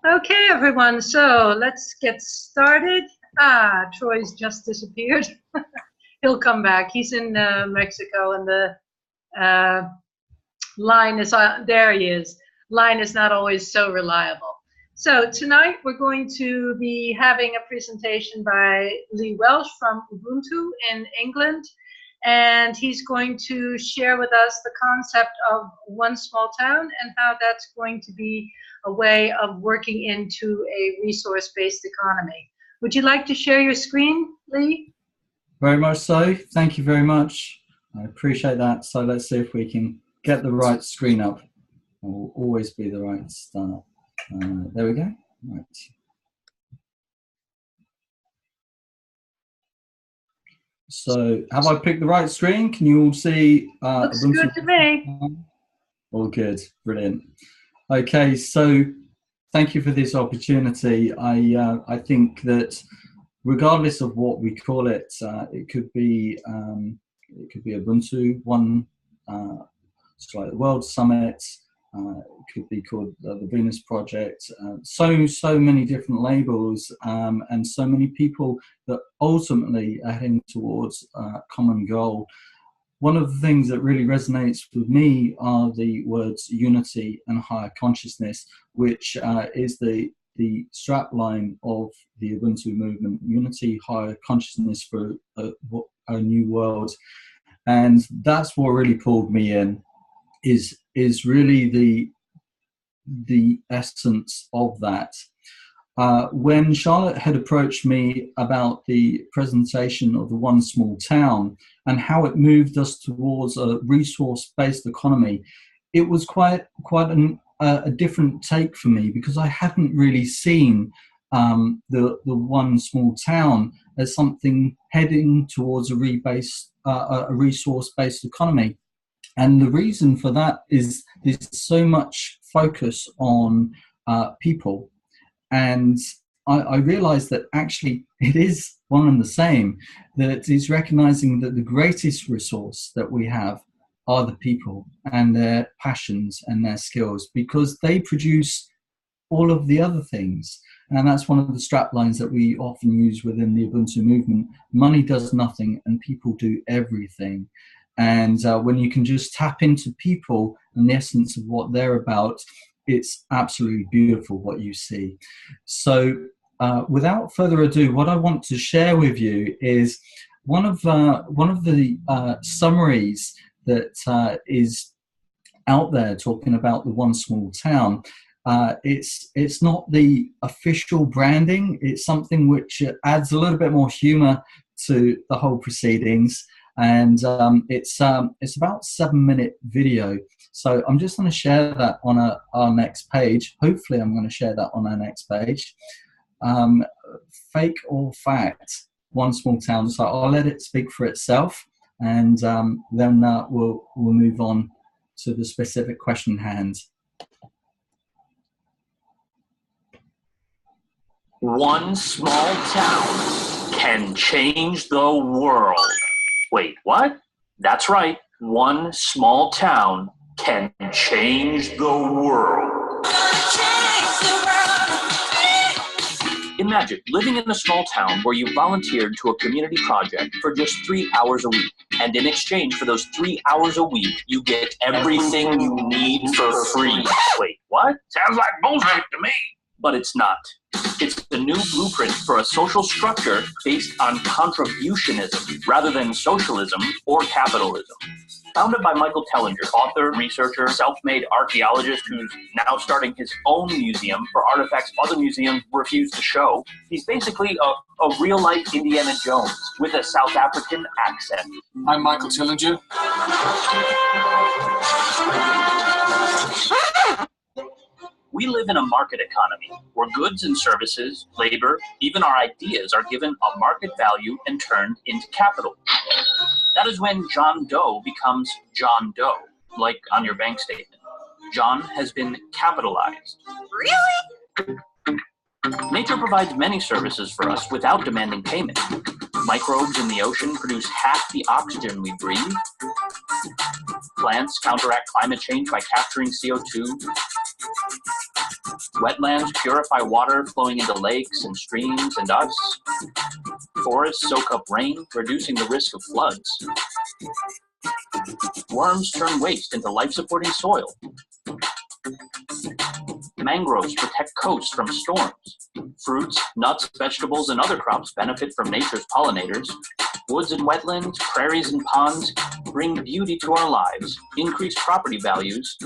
Okay, everyone, so let's get started. Troy's just disappeared. He'll come back. He's in Mexico, and the line is on. There he is. Line is not always so reliable. So tonight we're going to be having a presentation by Lee Welsh from Ubuntu in England, and he's going to share with us the concept of one small town and how that's going to be a way of working into a resource-based economy. Would you like to share your screen, Lee? Very much so. Thank you very much. I appreciate that. So let's see if we can get the right screen up. It will always be the right start. There we go. Right. So have I picked the right screen? Can you all see? Looks good to me. All good. Brilliant. Okay, so thank you for this opportunity. I think that regardless of what we call it, it could be Ubuntu, one like the World Summit. It could be called the Venus Project. So many different labels and so many people that ultimately are heading towards a common goal. One of the things that really resonates with me are the words unity and higher consciousness, which is the strapline of the Ubuntu movement: unity, higher consciousness for a new world. And that's what really pulled me in, is really the essence of that. When Charlotte had approached me about the presentation of the One Small Town and how it moved us towards a resource-based economy, it was quite a different take for me, because I hadn't really seen the One Small Town as something heading towards a resource-based economy. And the reason for that is there's so much focus on people. And I realized that actually it is one and the same, that it's recognizing that the greatest resource that we have are the people and their passions and their skills, because they produce all of the other things. And that's one of the strap lines that we often use within the Ubuntu movement. Money does nothing and people do everything. And when you can just tap into people and the essence of what they're about, it's absolutely beautiful what you see. So without further ado, what I want to share with you is one of the summaries that is out there talking about the One Small Town. It's not the official branding. It's something which adds a little bit more humor to the whole proceedings. And it's about a 7-minute video. So I'm just going to share that on our next page. Hopefully I'm going to share that on our next page. Fake or fact, One Small Town. So I'll let it speak for itself, and then we'll move on to the specific question at hand. One small town can change the world. Wait, what? That's right. One small town can change the world. Imagine living in a small town where you volunteered to a community project for just 3 hours a week. And in exchange for those 3 hours a week, you get everything you need for free. Wait, what? Sounds like bullshit to me. But it's not. It's a new blueprint for a social structure based on contributionism rather than socialism or capitalism. Founded by Michael Tellinger, author, researcher, self-made archaeologist who's now starting his own museum for artifacts other museums refuse to show, he's basically a real-life Indiana Jones with a South African accent. I'm Michael Tellinger. We live in a market economy where goods and services, labor, even our ideas are given a market value and turned into capital. That is when John Doe becomes John Doe, like on your bank statement. John has been capitalized. Really? Nature provides many services for us without demanding payment. Microbes in the ocean produce half the oxygen we breathe. Plants counteract climate change by capturing CO2. Wetlands purify water flowing into lakes and streams and us. Forests soak up rain, reducing the risk of floods. Worms turn waste into life-supporting soil. Mangroves protect coasts from storms. Fruits, nuts, vegetables, and other crops benefit from nature's pollinators. Woods and wetlands, prairies and ponds bring beauty to our lives, increase property values,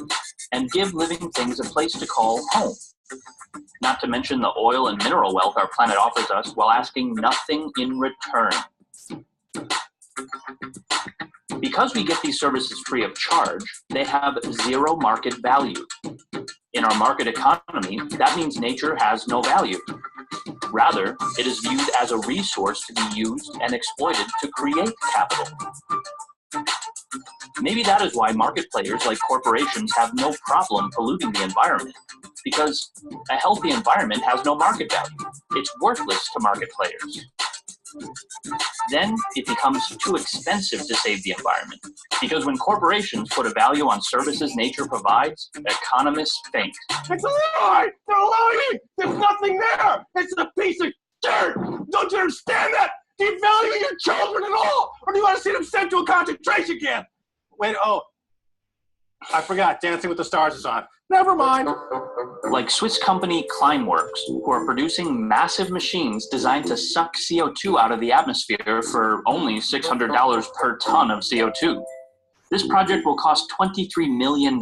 and give living things a place to call home. Not to mention the oil and mineral wealth our planet offers us while asking nothing in return. Because we get these services free of charge, they have zero market value. In our market economy, that means nature has no value. Rather, it is viewed as a resource to be used and exploited to create capital. Maybe that is why market players like corporations have no problem polluting the environment, because a healthy environment has no market value. It's worthless to market players. Then it becomes too expensive to save the environment, because when corporations put a value on services nature provides, economists faint. It's a lie! They're lying! There's nothing there! It's a piece of dirt! Don't you understand that? Do you value your children at all? Or do you want to see them sent to a concentration camp? Wait, oh, I forgot. Dancing with the Stars is on. Never mind. Like Swiss company Climeworks, who are producing massive machines designed to suck CO2 out of the atmosphere for only $600 per ton of CO2. This project will cost $23 million,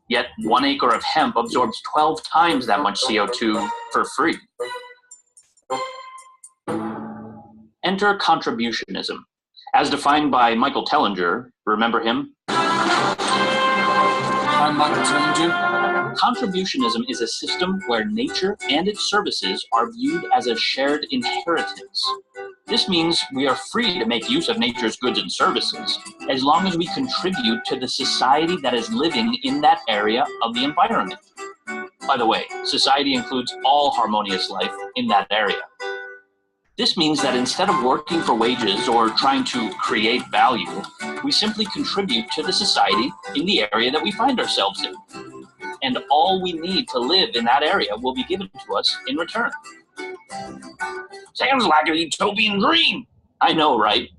yet 1 acre of hemp absorbs 12 times that much CO2 for free. Enter contributionism, as defined by Michael Tellinger. Remember him? I'm Michael Tellinger. Contributionism is a system where nature and its services are viewed as a shared inheritance. This means we are free to make use of nature's goods and services, as long as we contribute to the society that is living in that area of the environment. By the way, society includes all harmonious life in that area. This means that instead of working for wages or trying to create value, we simply contribute to the society in the area that we find ourselves in. And all we need to live in that area will be given to us in return. Sounds like a utopian dream. I know, right?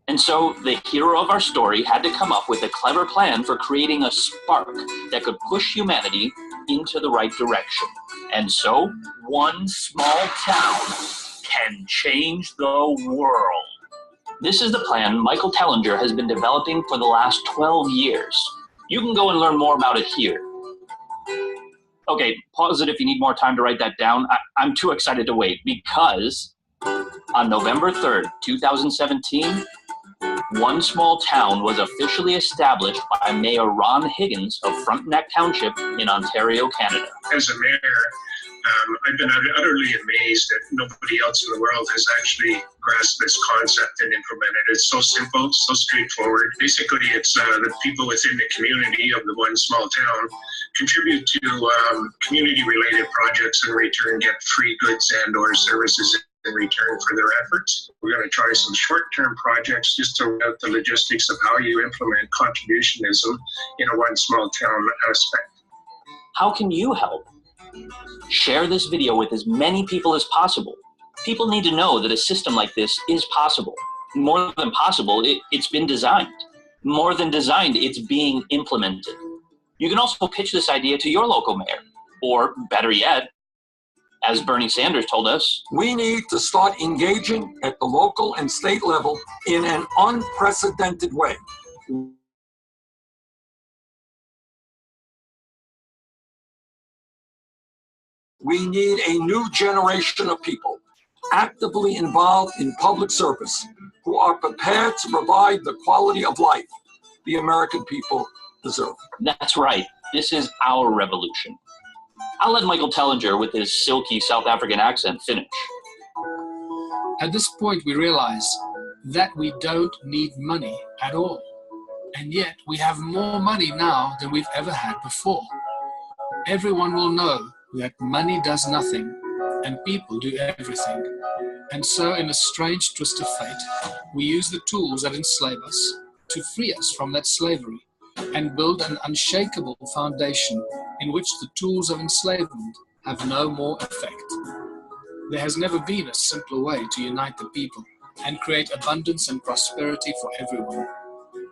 And so the hero of our story had to come up with a clever plan for creating a spark that could push humanity into the right direction. And so, one small town can change the world. This is the plan Michael Tellinger has been developing for the last 12 years. You can go and learn more about it here. Okay, pause it if you need more time to write that down. I'm too excited to wait, because on November 3rd, 2017, one small town was officially established by Mayor Ron Higgins of Frontenac Township in Ontario, Canada. As a mayor, I've been utterly amazed that nobody else in the world has actually grasped this concept and implemented it. It's so simple, so straightforward. Basically, it's the people within the community of the one small town contribute to community-related projects and in return get free goods and or services in return for their efforts. We're going to try some short-term projects just to work out the logistics of how you implement contributionism in a one small town aspect. How can you help? Share this video with as many people as possible. People need to know that a system like this is possible. More than possible, it's been designed. More than designed, it's being implemented. You can also pitch this idea to your local mayor, or better yet, as Bernie Sanders told us, We need to start engaging at the local and state level in an unprecedented way. We need a new generation of people actively involved in public service who are prepared to provide the quality of life the American people deserve. That's right. This is our revolution. I'll let Michael Tellinger, with his silky South African accent, finish. At this point, we realize that we don't need money at all. And yet, we have more money now than we've ever had before. Everyone will know that money does nothing and people do everything. And so, in a strange twist of fate, we use the tools that enslave us to free us from that slavery and build an unshakable foundation in which the tools of enslavement have no more effect. There has never been a simpler way to unite the people and create abundance and prosperity for everyone.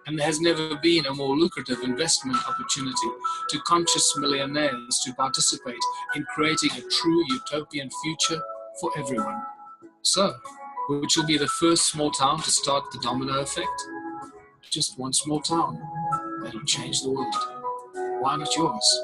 And there has never been a more lucrative investment opportunity to conscious millionaires to participate in creating a true utopian future for everyone. So, which will be the first small town to start the domino effect? Just one small town that'll change the world. Why not yours?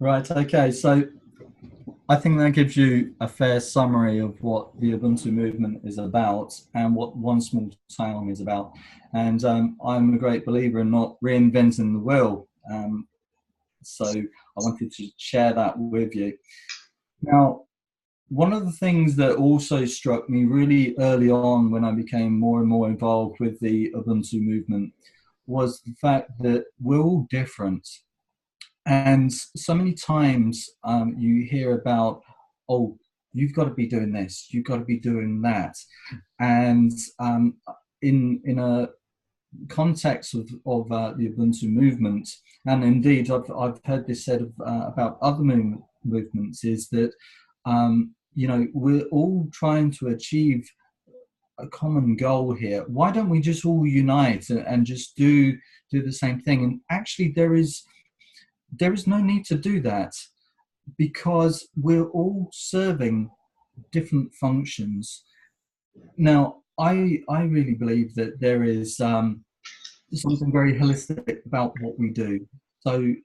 Right, okay, so I think that gives you a fair summary of what the Ubuntu movement is about and what One Small Town is about. And I'm a great believer in not reinventing the wheel. So I wanted to share that with you. Now, one of the things that also struck me really early on when I became more and more involved with the Ubuntu movement was the fact that we're all different. And so many times you hear about, oh, you've got to be doing this, you've got to be doing that. And in a context of the Ubuntu movement, and indeed I've heard this said about other movements, is that you know, we're all trying to achieve a common goal here. Why don't we just all unite and just do the same thing? And actually there is no need to do that, because we're all serving different functions. Now, I really believe that there is something very holistic about what we do. So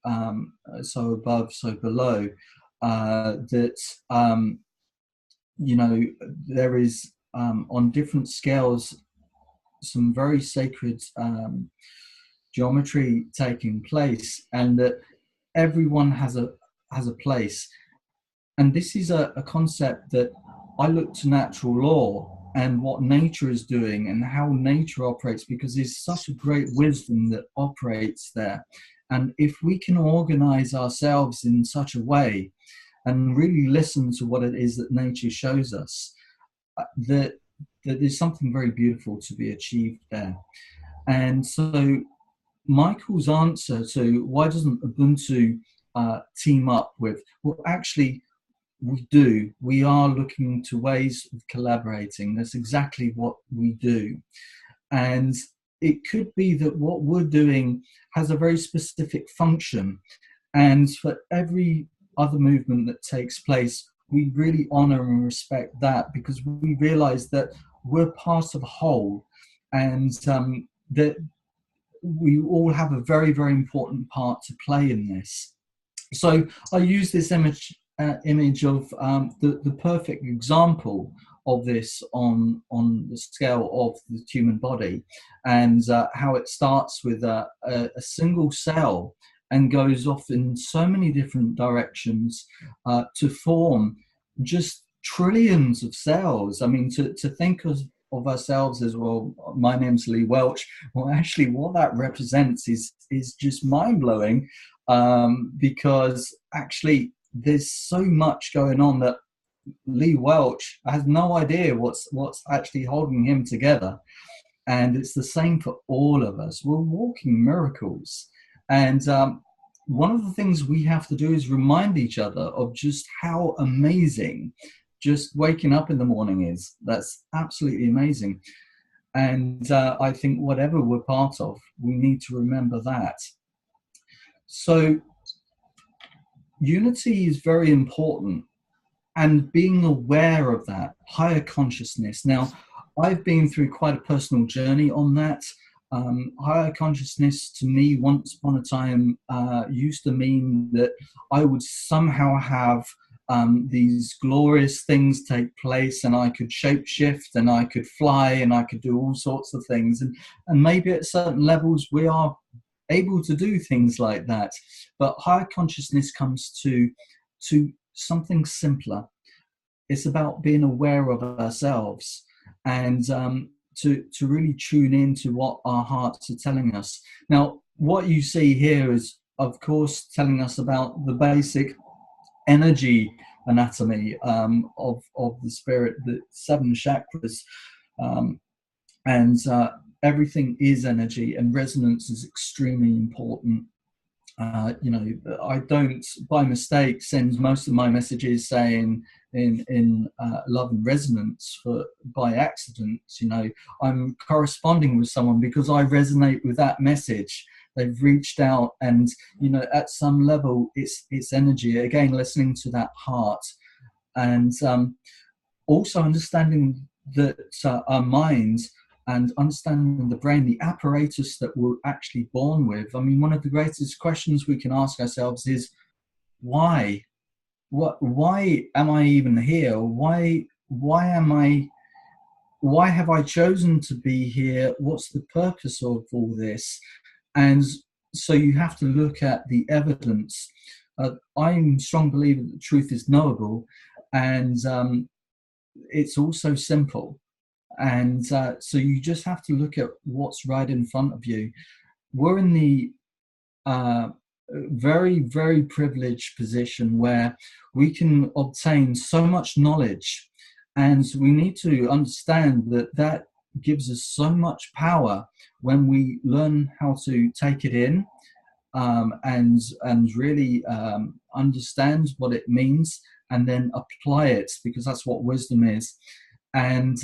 so above, so below. That you know, there is on different scales some very sacred geometry taking place, and that everyone has a place. And this is a concept that I look to natural law and what nature is doing and how nature operates, because there's such a great wisdom that operates there. And if we can organize ourselves in such a way and really listen to what it is that nature shows us, that there's something very beautiful to be achieved there. And so Michael's answer to why doesn't Ubuntu team up with, well, actually we do. We are looking to ways of collaborating. That's exactly what we do. And it could be that what we're doing has a very specific function, and for every other movement that takes place, we really honor and respect that, because we realize that we're part of a whole, and that we all have a very, very important part to play in this. So I use this image of the perfect example of this on the scale of the human body, and how it starts with a single cell and goes off in so many different directions to form just trillions of cells. I mean, to think of ourselves as, well, my name's Lee Welsh. Well, actually what that represents is just mind-blowing, because actually there's so much going on that Lee Welsh has no idea what's actually holding him together. And it's the same for all of us. We're walking miracles. And one of the things we have to do is remind each other of just how amazing just waking up in the morning is. That's absolutely amazing. And I think whatever we're part of, we need to remember that. So unity is very important, and being aware of that, higher consciousness. Now, I've been through quite a personal journey on that. Higher consciousness to me once upon a time used to mean that I would somehow have these glorious things take place, and I could shapeshift and I could fly and I could do all sorts of things. And maybe at certain levels we are able to do things like that. But higher consciousness comes to something simpler. It's about being aware of ourselves, and to really tune into what our hearts are telling us. Now, what you see here is, of course, telling us about the basic energy anatomy of the spirit, the 7 chakras, and everything is energy, and resonance is extremely important. You know, I don't by mistake send most of my messages saying in love and resonance by accident. You know, I'm corresponding with someone because I resonate with that message. They've reached out, and you know, at some level, it's energy. Again, listening to that heart, and also understanding that our minds and understanding the brain, the apparatus that we're actually born with. I mean, one of the greatest questions we can ask ourselves is, why? Why am I even here? Why have I chosen to be here? What's the purpose of all this? And so you have to look at the evidence. I'm a strong believer that truth is knowable, and it's also simple. And so you just have to look at what's right in front of you. We're in the very, very privileged position where we can obtain so much knowledge, and we need to understand that that gives us so much power when we learn how to take it in, and really understand what it means, and then apply it, because that's what wisdom is. And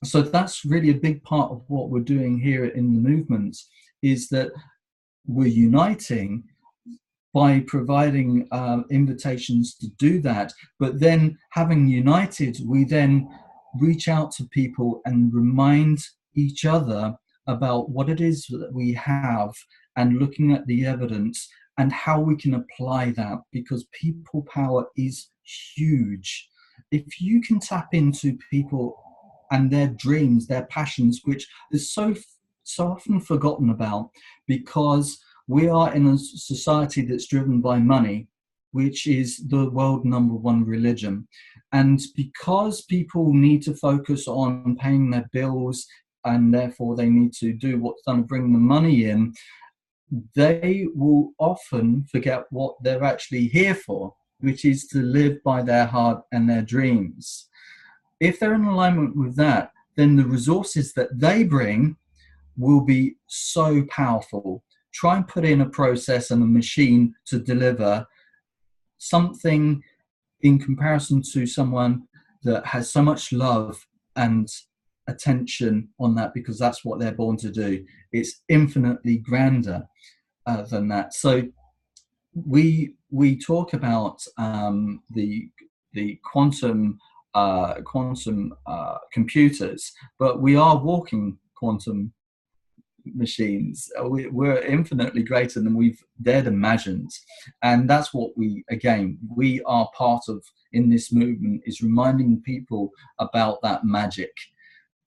so that's really a big part of what we're doing here in the movement, is that we're uniting by providing invitations to do that. But then having united, we then reach out to people and remind each other about what it is that we have, and looking at the evidence and how we can apply that, because people power is huge. If you can tap into people and their dreams, their passions, which is so often forgotten about, because we are in a society that's driven by money, which is the world #1 religion. And because people need to focus on paying their bills, and therefore they need to do what's going to bring the money in, they will often forget what they're actually here for, which is to live by their heart and their dreams. If they're in alignment with that, then the resources that they bring will be so powerful. Try and put in a process and a machine to deliver something in comparison to someone that has so much love and attention on that, because that's what they're born to do. It's infinitely grander than that. So we talk about the quantum computers, but we are walking quantum machines. We're infinitely greater than we've dared imagined, and that's what we are part of in this movement, is reminding people about that magic,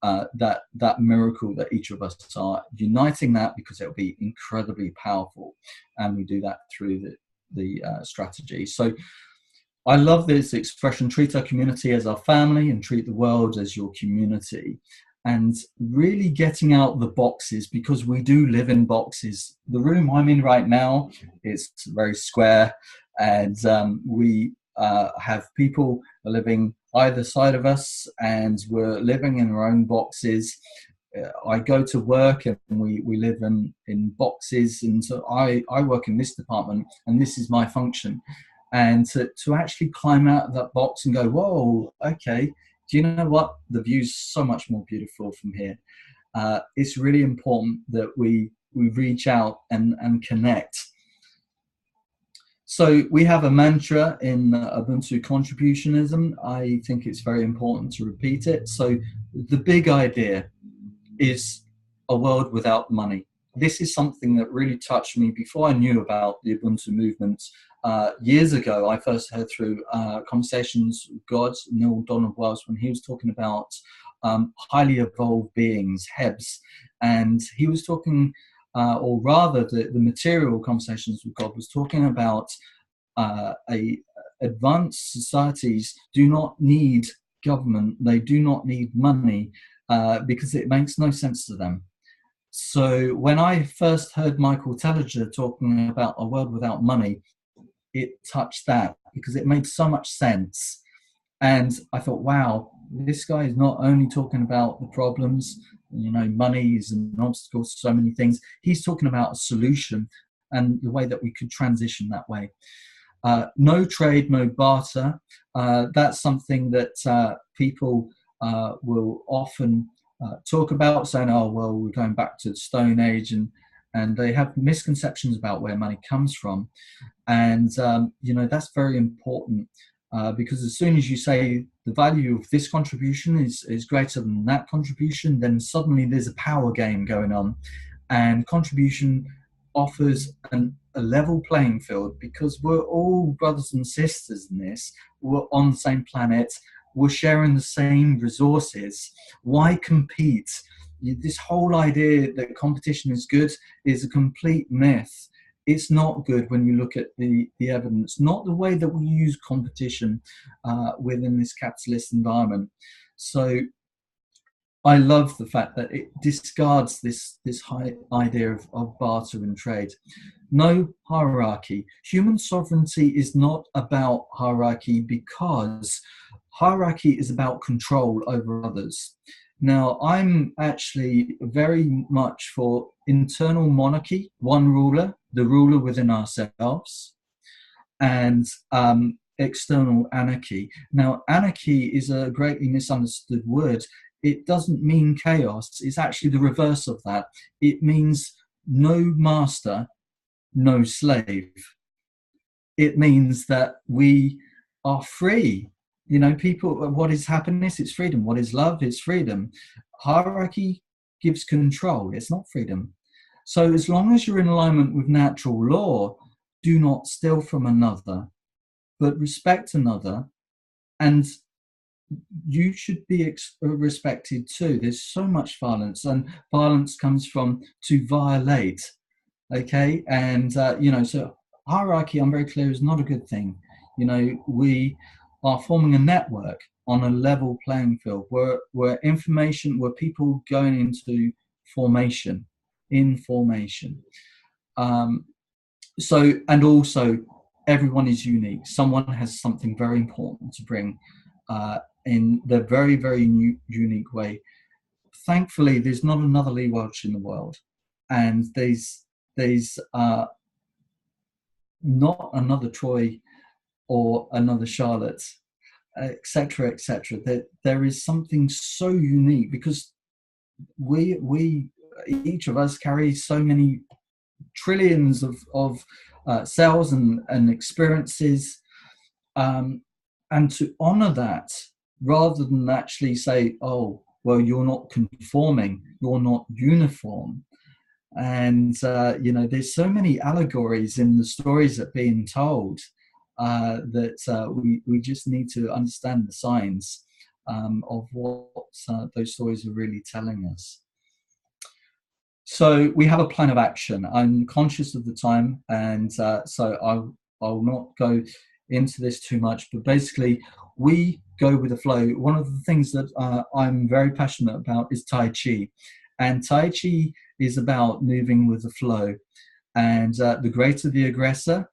that miracle that each of us are, uniting that, because it'll be incredibly powerful, and we do that through the strategy. So I love this expression: treat our community as our family and treat the world as your community. And really getting out the boxes, because we do live in boxes. The room I'm in right now is very square, and we have people living either side of us, and we're living in our own boxes. I go to work and we live in boxes, and so I work in this department, and this is my function. And to actually climb out of that box and go, whoa, okay, do you know what? The view's so much more beautiful from here. It's really important that we reach out and connect. So we have a mantra in Ubuntu contributionism. I think it's very important to repeat it. So the big idea is a world without money. This is something that really touched me before I knew about the Ubuntu movement. Years ago, I first heard through Conversations with God, Neil Donald Welsh, when he was talking about highly evolved beings, HEBs, and he was talking, or rather the material Conversations with God was talking about advanced societies do not need government, they do not need money, because it makes no sense to them. So when I first heard Michael Telliger talking about a world without money, it touched that because it made so much sense. And I thought, wow, this guy is not only talking about the problems, money is an obstacle to so many things. He's talking about a solution and the way that we could transition that way. No trade, no barter. That's something that people will often talk about, saying, oh, well, we're going back to the Stone Age, and they have misconceptions about where money comes from. And, that's very important because as soon as you say the value of this contribution is greater than that contribution, then suddenly there's a power game going on. And contribution offers a level playing field because we're all brothers and sisters in this. We're on the same planet. We're sharing the same resources. Why compete? This whole idea that competition is good is a complete myth. It's not good when you look at the evidence, not the way that we use competition within this capitalist environment. So I love the fact that it discards this high idea of barter and trade. No hierarchy. Human sovereignty is not about hierarchy because hierarchy is about control over others. Now, I'm actually very much for internal monarchy, one ruler, the ruler within ourselves, and external anarchy. Now, anarchy is a greatly misunderstood word. It doesn't mean chaos. It's actually the reverse of that. It means no master, no slave. It means that we are free. People, what is happiness? It's freedom. What is love? It's freedom. Hierarchy gives control. It's not freedom. So as long as you're in alignment with natural law, do not steal from another, but respect another, and you should be respected too. There's so much violence, and violence comes from to violate. Okay, and so hierarchy, I'm very clear, is not a good thing. We are forming a network on a level playing field where people going into formation, in formation. So, and also everyone is unique. Someone has something very important to bring in their very, very unique way. Thankfully, there's not another Lee Welsh in the world, and there's not another Troy or another Charlotte, etc., etc. There is something so unique because we each of us carry so many trillions of cells and experiences, and to honor that rather than actually say, oh, well, you're not conforming, you're not uniform. And there's so many allegories in the stories that are being told that we just need to understand the signs of what those stories are really telling us. So we have a plan of action. I'm conscious of the time, and so I'll not go into this too much, but basically we go with the flow. One of the things that I'm very passionate about is Tai Chi, and Tai Chi is about moving with the flow, and the greater the aggressor,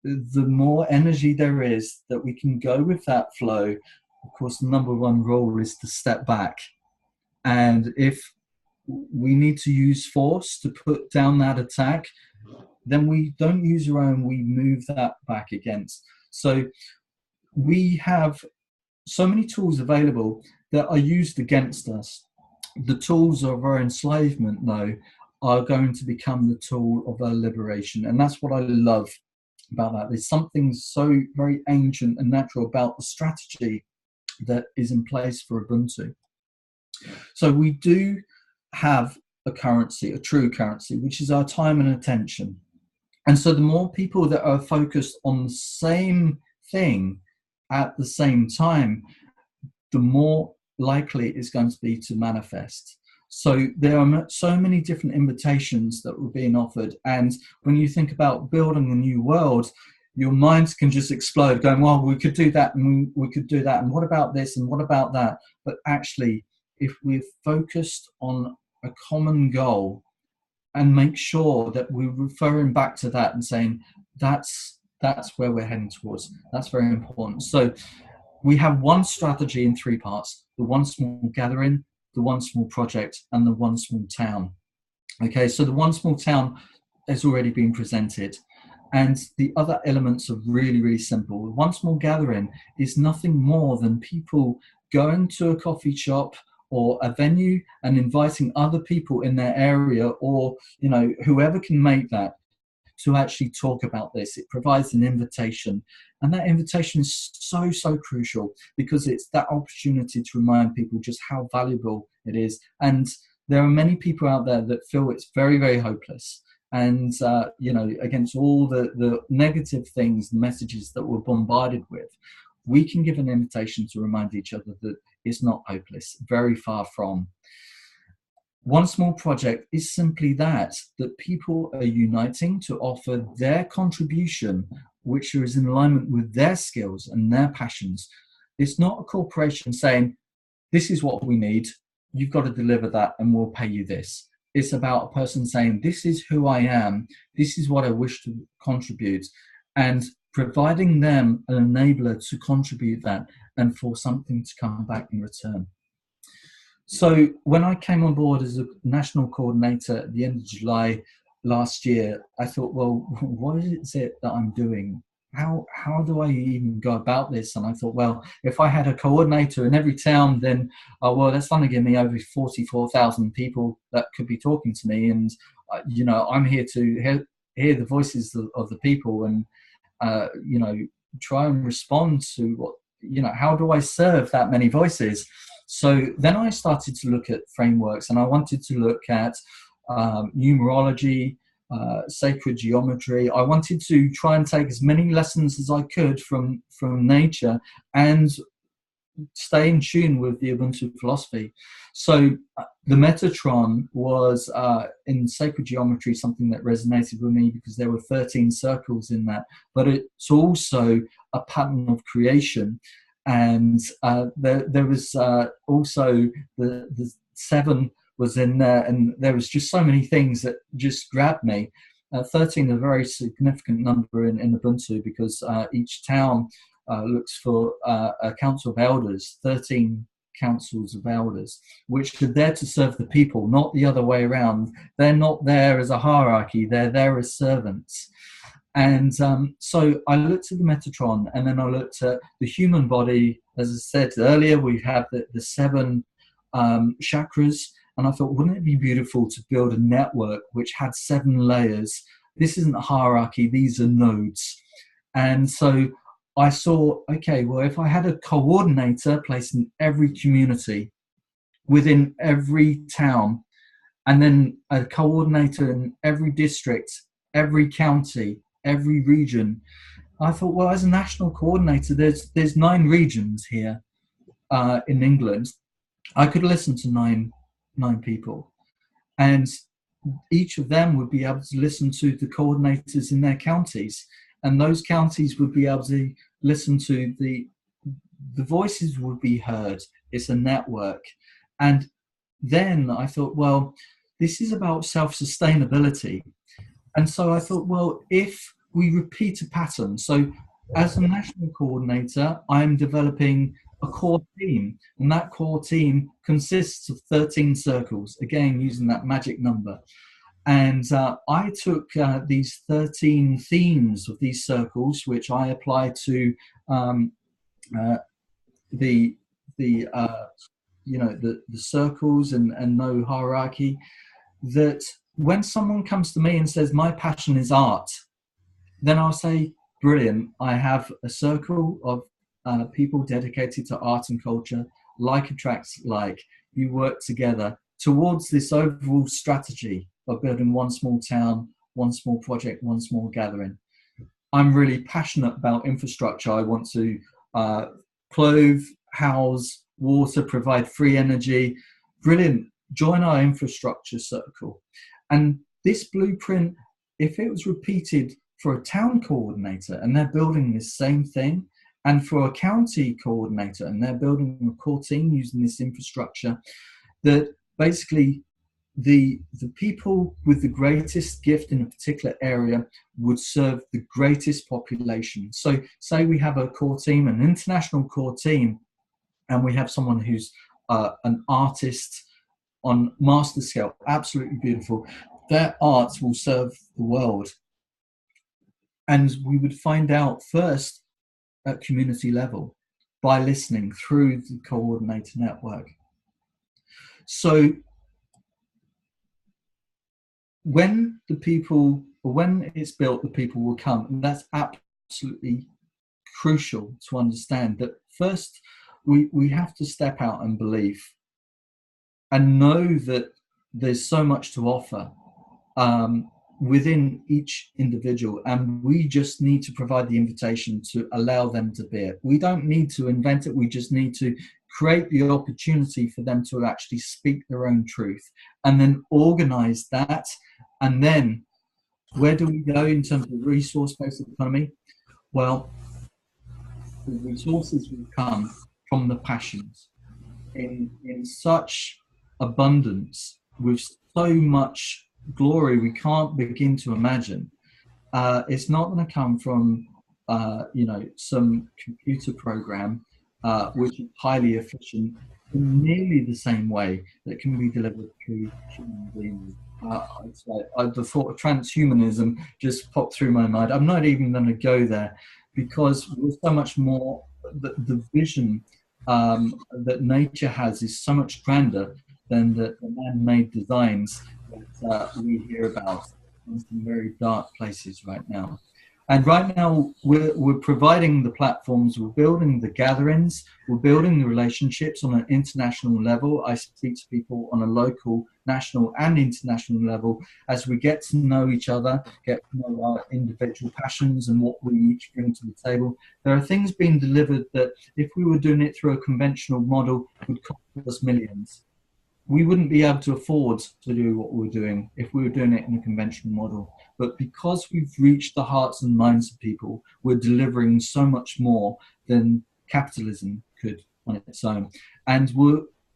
the more energy there is that we can go with that flow. Of course, the number one rule is to step back, and if we need to use force to put down that attack, then we don't use our own, we move that back against. So we have so many tools available that are used against us. The tools of our enslavement, though, are going to become the tool of our liberation. And that's what I love about that. There's something so very ancient and natural about the strategy that is in place for Ubuntu. So we do have a currency, a true currency, which is our time and attention. And so the more people that are focused on the same thing at the same time, the more likely it's going to be to manifest. So there are so many different invitations that were being offered. And when you think about building a new world, your minds can just explode going, well, we could do that and we could do that. And what about this? And what about that? But actually, if we're focused on a common goal, and make sure that we're referring back to that and saying that's where we're heading towards. That's very important. So we have one strategy in 3 parts: the one small gathering, the one small project, and the one small town. Okay, so the one small town has already been presented. And the other elements are really, really simple. The one small gathering is nothing more than people going to a coffee shop or a venue and inviting other people in their area, or, you know, whoever can make that, to actually talk about this. It provides an invitation. And that invitation is so, so crucial, because it's that opportunity to remind people just how valuable it is. And there are many people out there that feel it's very, very hopeless. And, you know, against all the negative things, the messages that we're bombarded with, we can give an invitation to remind each other that it's not hopeless, very far from. One small project is simply that people are uniting to offer their contribution, which is in alignment with their skills and their passions. It's not a corporation saying, this is what we need, you've got to deliver that and we'll pay you this. It's about a person saying, this is who I am, this is what I wish to contribute, and providing them an enabler to contribute that and for something to come back in return. So when I came on board as a national coordinator at the end of July last year, I thought, well, what is it that I'm doing? How do I even go about this? And I thought, well, if I had a coordinator in every town, then, well, that's going to give me over 44,000 people that could be talking to me. And, you know, I'm here to hear the voices of the people and, you know, try and respond to what, you know, how do I serve that many voices? So then I started to look at frameworks, and I wanted to look at numerology, sacred geometry. I wanted to try and take as many lessons as I could from nature and stay in tune with the Ubuntu philosophy. So the Metatron was in sacred geometry something that resonated with me because there were 13 circles in that, but it's also a pattern of creation. And there was also the 7 was in there, and there was just so many things that just grabbed me. 13 is a very significant number in Ubuntu, because each town looks for a council of elders, 13 councils of elders, which are there to serve the people, not the other way around. They're not there as a hierarchy, they're there as servants. And so I looked at the Metatron, and then I looked at the human body. As I said earlier, we have the 7 chakras, and I thought, wouldn't it be beautiful to build a network which had 7 layers? This isn't a hierarchy, these are nodes. And so I saw, okay, well, if I had a coordinator placed in every community, within every town, and then a coordinator in every district, every county, every region, I thought, well, as a national coordinator, there's 9 regions here in England. I could listen to nine people, and each of them would be able to listen to the coordinators in their counties, and those counties would be able to listen to the voices would be heard. It's a network. And then I thought, well, this is about self-sustainability. And so I thought, well, if we repeat a pattern, so as a national coordinator, I'm developing a core team, and that core team consists of 13 circles, again, using that magic number. And I took these 13 themes of these circles, which I applied to the circles and no hierarchy, that when someone comes to me and says, my passion is art, then I'll say, brilliant, I have a circle of people dedicated to art and culture. Like attracts like. You work together towards this overall strategy of building one small town, one small project, one small gathering. I'm really passionate about infrastructure. I want to clothe, house, water, provide free energy. Brilliant. Join our infrastructure circle. And this blueprint, if it was repeated for a town coordinator and they're building this same thing, and for a county coordinator and they're building a core team using this infrastructure, that basically the people with the greatest gift in a particular area would serve the greatest population. So say we have a core team, an international core team, and we have someone who's an artist on master scale, absolutely beautiful. Their art will serve the world. And we would find out first at community level by listening through the coordinator network. So when it's built, the people will come. And that's absolutely crucial to understand that first we have to step out and believe and know that there's so much to offer within each individual, and we just need to provide the invitation to allow them to be it. We don't need to invent it, we just need to create the opportunity for them to actually speak their own truth and then organize that. And then where do we go in terms of resource-based economy? Well, the resources will come from the passions in such abundance, with so much glory we can't begin to imagine. It's not going to come from some computer program which is highly efficient in nearly the same way that can be delivered through human beings. The thought of transhumanism just popped through my mind. I'm not even going to go there, because with so much more, the vision that nature has is so much grander than the man-made designs that we hear about in some very dark places right now. And right now, we're providing the platforms, we're building the gatherings, we're building the relationships on an international level. I speak to people on a local, national, and international level as we get to know each other, get to know our individual passions and what we each bring to the table. There are things being delivered that, if we were doing it through a conventional model, would cost us millions. We wouldn't be able to afford to do what we're doing if we were doing it in a conventional model. But because we've reached the hearts and minds of people, we're delivering so much more than capitalism could on its own. And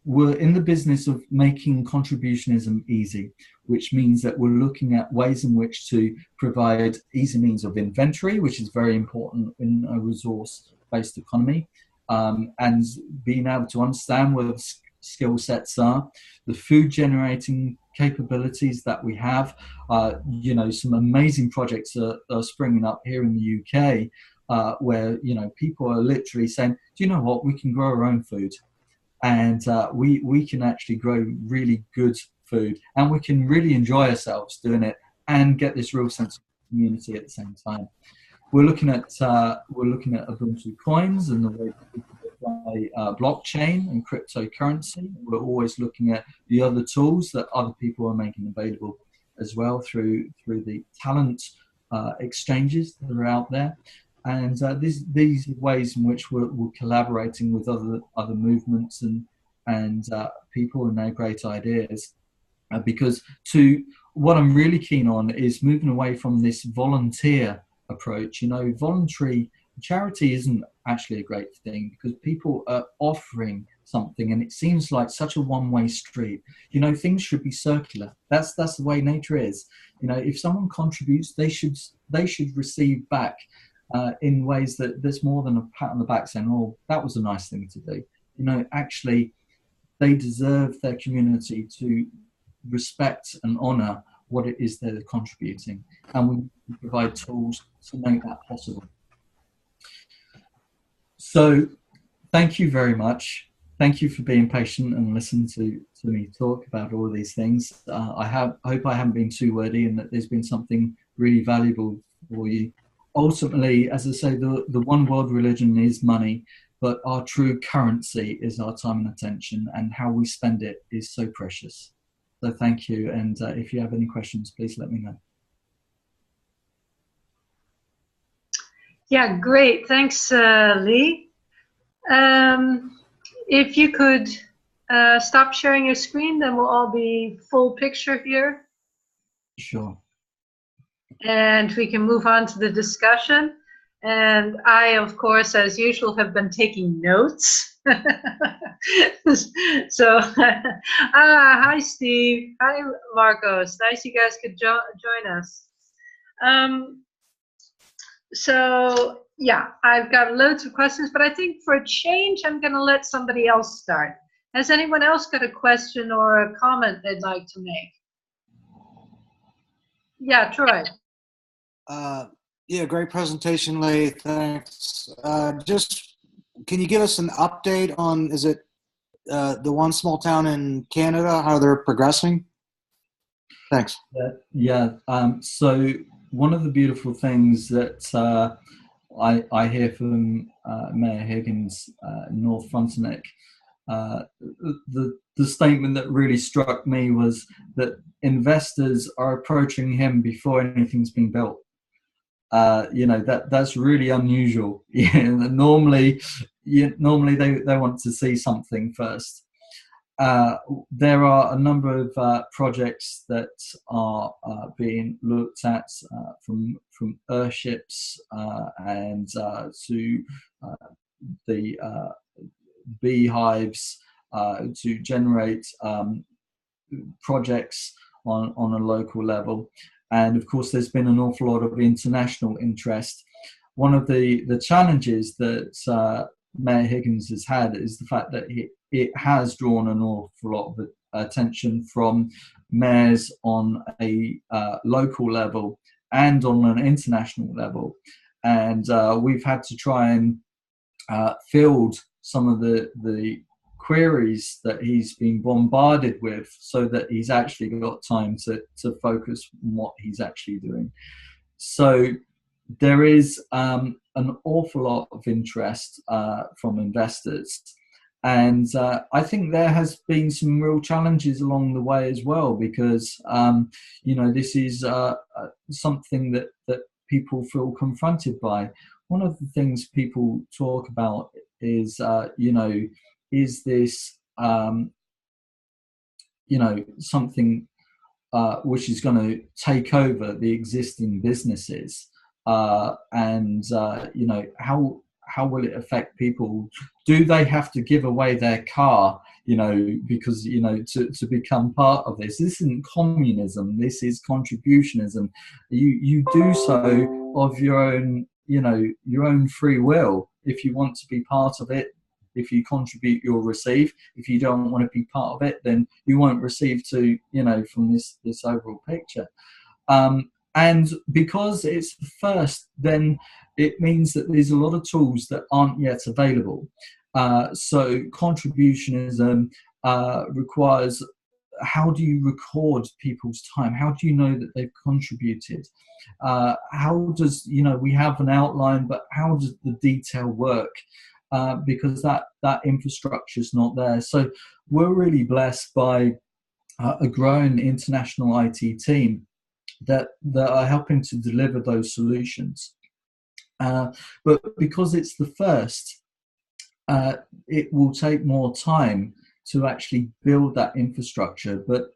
we're in the business of making contributionism easy, which means that we're looking at ways in which to provide easy means of inventory, which is very important in a resource-based economy, and being able to understand where the skill sets are, the food generating capabilities that we have. Some amazing projects are springing up here in the UK where people are literally saying, do you know what, we can grow our own food, and we can actually grow really good food, and we can really enjoy ourselves doing it and get this real sense of community at the same time. We're looking at Ubuntu coins and the way that people apply blockchain and cryptocurrency. We're always looking at the other tools that other people are making available as well through the talent exchanges that are out there. And these ways in which we're collaborating with other movements and people and their great ideas. Because what I'm really keen on is moving away from this volunteer approach. Voluntary charity isn't actually a great thing, because people are offering something and it seems like such a one-way street. Things should be circular. That's the way nature is. If someone contributes, they should receive back in ways that there's more than a pat on the back saying, oh, that was a nice thing to do. Actually, they deserve their community to respect and honor what it is they're contributing, and we provide tools to make that possible. So thank you very much. Thank you for being patient and listening to me talk about all of these things. I hope I haven't been too wordy and that there's been something really valuable for you. Ultimately, as I say, the one world religion is money, but our true currency is our time and attention, and how we spend it is so precious. So thank you, and if you have any questions, please let me know. Yeah, great. Thanks, Lee. If you could stop sharing your screen, then we'll all be full picture here. Sure. And we can move on to the discussion. And I, of course, as usual, have been taking notes. So, hi Steve, hi Marcos. Nice you guys could join us. So yeah, I've got loads of questions, but I think for a change, I'm going to let somebody else start. Has anyone else got a question or a comment they'd like to make? Yeah, Troy. Yeah, great presentation, Leigh. Thanks. Just, can you give us an update on, is it the one small town in Canada, how they're progressing? Thanks. Yeah. So one of the beautiful things that I hear from Mayor Higgins, North Frontenac, the statement that really struck me was that investors are approaching him before anything's been built. That's really unusual. Normally they want to see something first. There are a number of projects that are being looked at from airships and to the beehives to generate projects on a local level. And of course, there's been an awful lot of international interest. One of the challenges that Mayor Higgins has had is the fact that it has drawn an awful lot of attention from mayors on a local level and on an international level. And we've had to try and field some of the queries that he's been bombarded with so that he's actually got time to focus on what he's actually doing. So there is an awful lot of interest from investors. And I think there has been some real challenges along the way as well, because, this is something that people feel confronted by. One of the things people talk about is, is this, something which is going to take over the existing businesses, and how will it affect people? Do they have to give away their car, because to become part of this? This isn't communism. This is contributionism. You do so of your own, your own free will. If you want to be part of it, if you contribute, you'll receive. If you don't want to be part of it, then you won't receive from this overall picture. And because it's the first, then it means that there's a lot of tools that aren't yet available. So contributionism requires, how do you record people's time? How do you know that they've contributed? How does, we have an outline, but how does the detail work? Because that infrastructure is not there. So we're really blessed by a growing international IT team that are helping to deliver those solutions. But because it's the first, it will take more time to actually build that infrastructure. But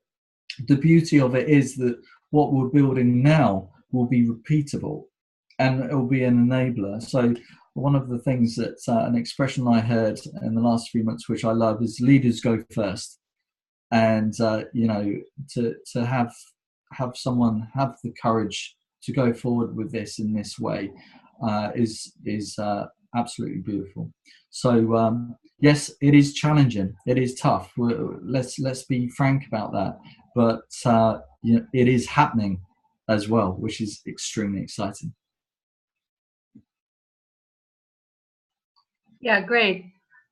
the beauty of it is that what we're building now will be repeatable, and it will be an enabler. So one of the things that an expression I heard in the last 3 months, which I love, is leaders go first. And to have someone have the courage to go forward with this in this way is absolutely beautiful. So yes, it is challenging. It is tough. Let's be frank about that. But it is happening as well, which is extremely exciting. Yeah, great.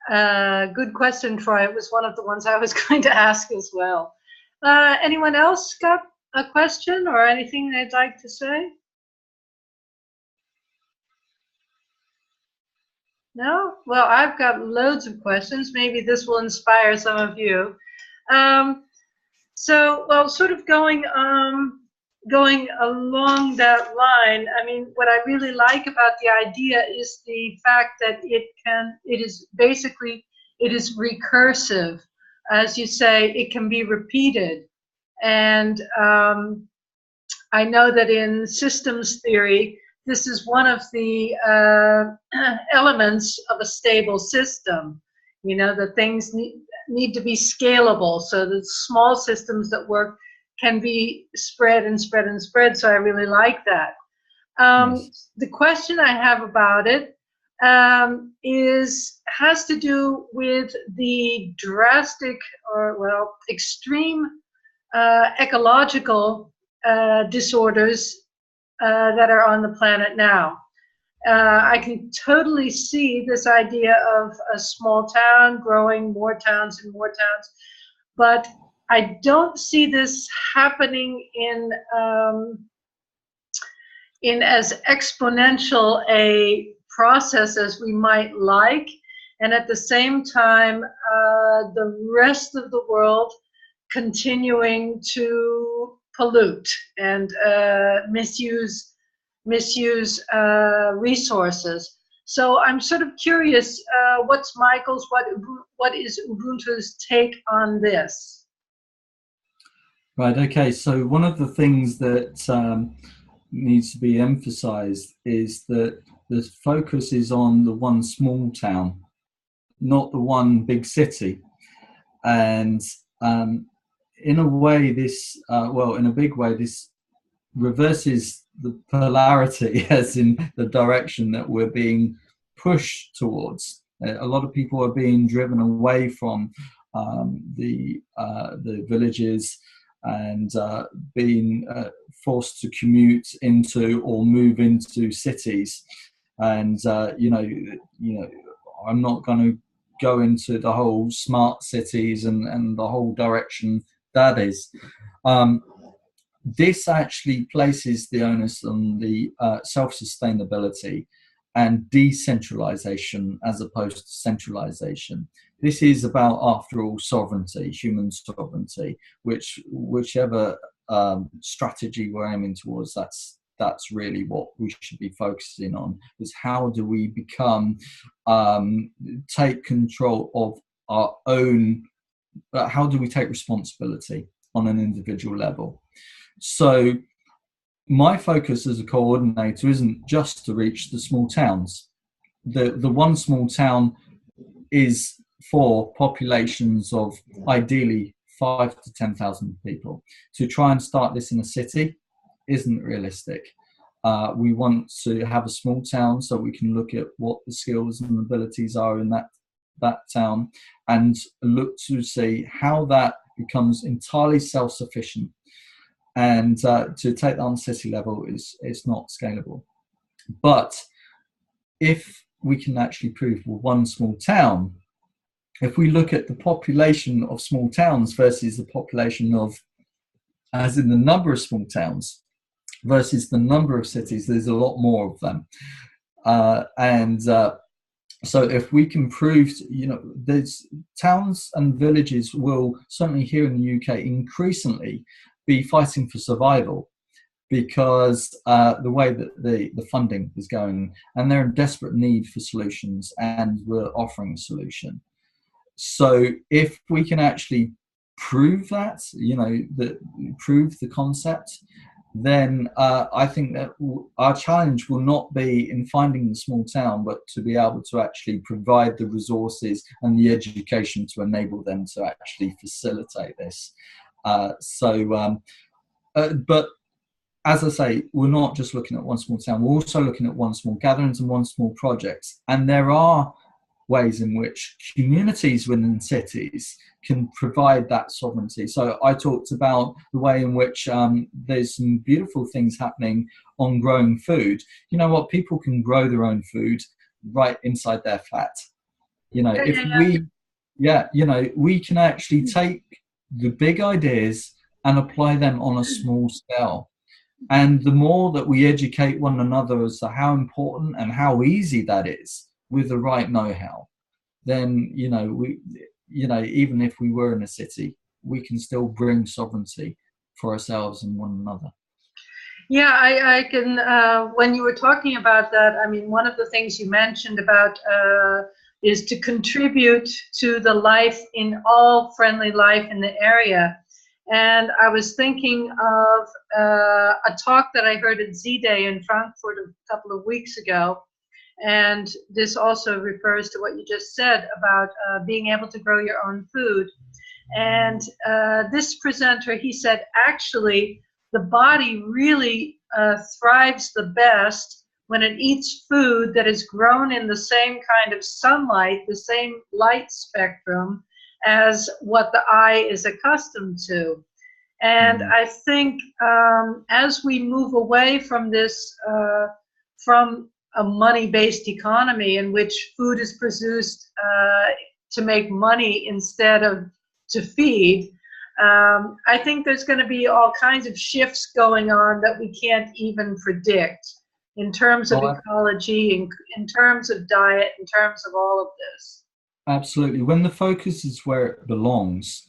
Good question, Troy. It was one of the ones I was going to ask as well. Anyone else got a question or anything they'd like to say? No? Well, I've got loads of questions. Maybe this will inspire some of you. Sort of going along that line, I mean, what I really like about the idea is the fact that it is recursive. As you say, it can be repeated. And I know that in systems theory, this is one of the elements of a stable system, You know, that things need to be scalable so that small systems that work can be spread and spread and spread. So I really like that. Yes. The question I have about it has to do with the drastic or, well, extreme ecological disorders that are on the planet now. I can totally see this idea of a small town growing more towns and more towns, but I don't see this happening in as exponential a process as we might like, and at the same time, the rest of the world continuing to pollute and misuse resources. So I'm sort of curious, what's Michael's, what is Ubuntu's take on this? Right, okay, so one of the things that needs to be emphasized is that the focus is on the one small town, not the one big city. And in a way, this, well, in a big way, this reverses the polarity as in the direction that we're being pushed towards. A lot of people are being driven away from the villages and being forced to commute into or move into cities. And you know, I'm not going to go into the whole smart cities and the whole direction that is. This actually places the onus on the self-sustainability and decentralization as opposed to centralization. This is about, after all, sovereignty, human sovereignty, whichever strategy we're aiming towards, that's really what we should be focusing on, is how do we become, take control of our own, how do we take responsibility on an individual level. So my focus as a coordinator isn't just to reach the small towns. The one small town is for populations of ideally 5,000 to 10,000 people. To try and start this in a city isn't realistic. We want to have a small town so we can look at what the skills and abilities are in that town and look to see how that becomes entirely self-sufficient. And to take that on city level is not scalable. But if we can actually prove with one small town, if we look at the population of small towns versus the population of, as in the number of small towns versus the number of cities, there's a lot more of them. So if we can prove, you know, there's towns and villages will certainly here in the UK increasingly be fighting for survival because the way that the funding is going, and they're in desperate need for solutions, and we're offering a solution. So if we can actually prove that, you know, prove the concept, then I think that our challenge will not be in finding the small town, but to be able to actually provide the resources and the education to enable them to actually facilitate this. But as I say, we're not just looking at one small town, we're also looking at one small gatherings and one small projects. And there are ways in which communities within cities can provide that sovereignty. So I talked about the way in which there's some beautiful things happening on growing food. You know what? People can grow their own food right inside their flat. You know, we can actually take the big ideas and apply them on a small scale. And the more that we educate one another as to how important and how easy that is with the right know-how, then, you know, even if we were in a city, we can still bring sovereignty for ourselves and one another. Yeah, I can, when you were talking about that, I mean, one of the things you mentioned about is to contribute to the life in all friendly life in the area. And I was thinking of a talk that I heard at Z-Day in Frankfurt a couple of weeks ago. And this also refers to what you just said about being able to grow your own food. And this presenter, he said, actually, the body really thrives the best when it eats food that is grown in the same kind of sunlight, the same light spectrum as what the eye is accustomed to. And I think as we move away from this, from a money-based economy in which food is produced to make money instead of to feed, I think there's going to be all kinds of shifts going on that we can't even predict in terms of ecology, in terms of diet, in terms of all of this. Absolutely. When the focus is where it belongs,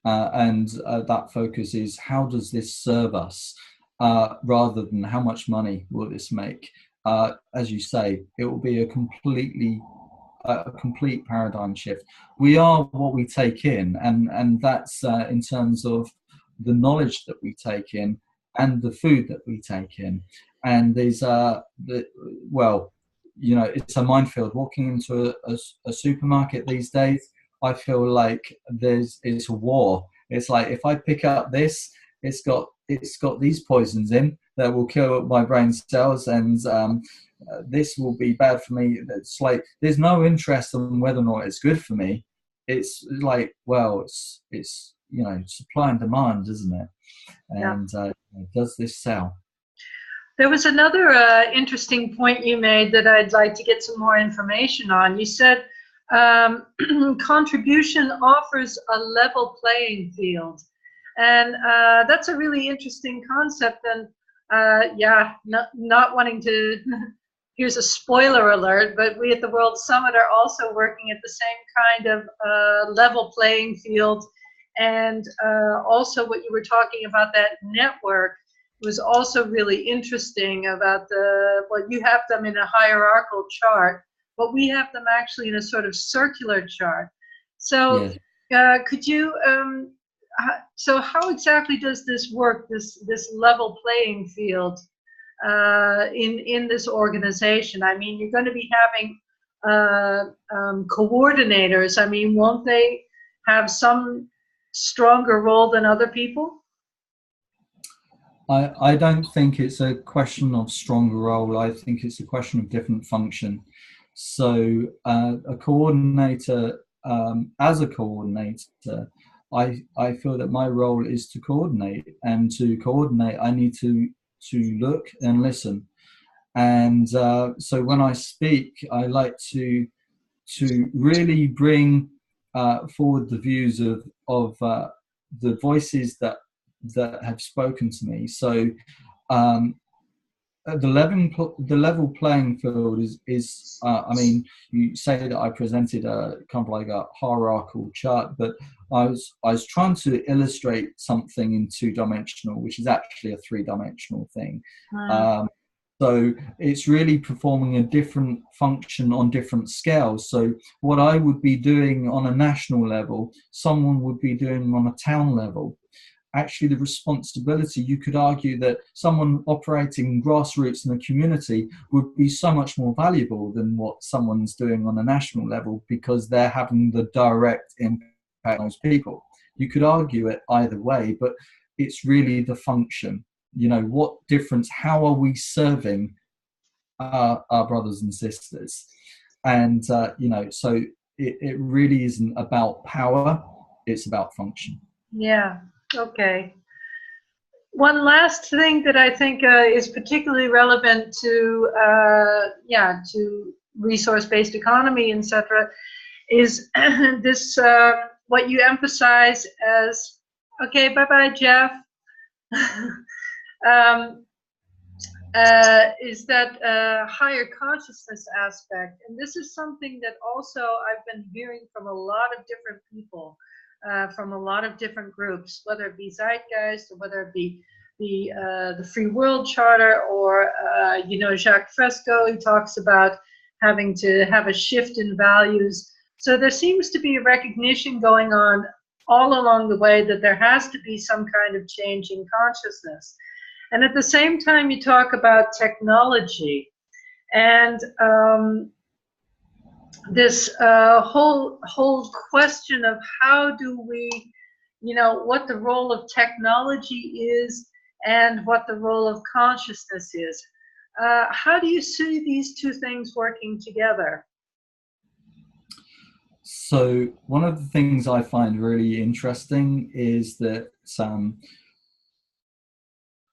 and that focus is how does this serve us, rather than how much money will this make, as you say, it will be a complete paradigm shift. We are what we take in, and that's in terms of the knowledge that we take in and the food that we take in. And there's well, you know, it's a minefield. Walking into a supermarket these days, I feel like it's a war. It's like, if I pick up this, it's got these poisons in that will kill my brain cells, and this will be bad for me. It's like there's no interest in whether or not it's good for me. It's like, well, it's you know, supply and demand, isn't it? And does this sell? There was another interesting point you made that I'd like to get some more information on. You said contribution offers a level playing field. And that's a really interesting concept. And not wanting to, here's a spoiler alert, but we at the World Summit are also working at the same kind of level playing field. And also what you were talking about, that network, was also really interesting about well, you have them in a hierarchical chart, but we have them actually in a sort of circular chart. So could you, so how exactly does this work, this level playing field in this organization? I mean, you're going to be having coordinators. I mean, won't they have some stronger role than other people? I don't think it's a question of stronger role. I think it's a question of different function. So a coordinator, as a coordinator, I feel that my role is to coordinate, and to coordinate I need to look and listen. And so when I speak, I like to really bring forward the views of the voices that have spoken to me. So the level playing field is I mean, you say that I presented a kind of like a hierarchical chart, but I was trying to illustrate something in two-dimensional, which is actually a three-dimensional thing. So it's really performing a different function on different scales. So what I would be doing on a national level, someone would be doing on a town level. Actually, the responsibility, you could argue that someone operating grassroots in a community would be so much more valuable than what someone's doing on a national level, because they're having the direct impact on those people. You could argue it either way, but it's really the function. You know, what difference, how are we serving our brothers and sisters? And, you know, so it really isn't about power, it's about function. Yeah. Okay. One last thing that I think is particularly relevant to to resource-based economy, etc., is this what you emphasize as, okay, bye-bye, Jeff, is that higher consciousness aspect. And this is something that also I've been hearing from a lot of different people. From a lot of different groups, whether it be Zeitgeist, or whether it be the Free World Charter, or you know, Jacques Fresco, he talks about having to have a shift in values. So there seems to be a recognition going on all along the way that there has to be some kind of change in consciousness. And at the same time, you talk about technology. And this whole question of how do we, what the role of technology is and what the role of consciousness is. How do you see these two things working together? So one of the things I find really interesting is that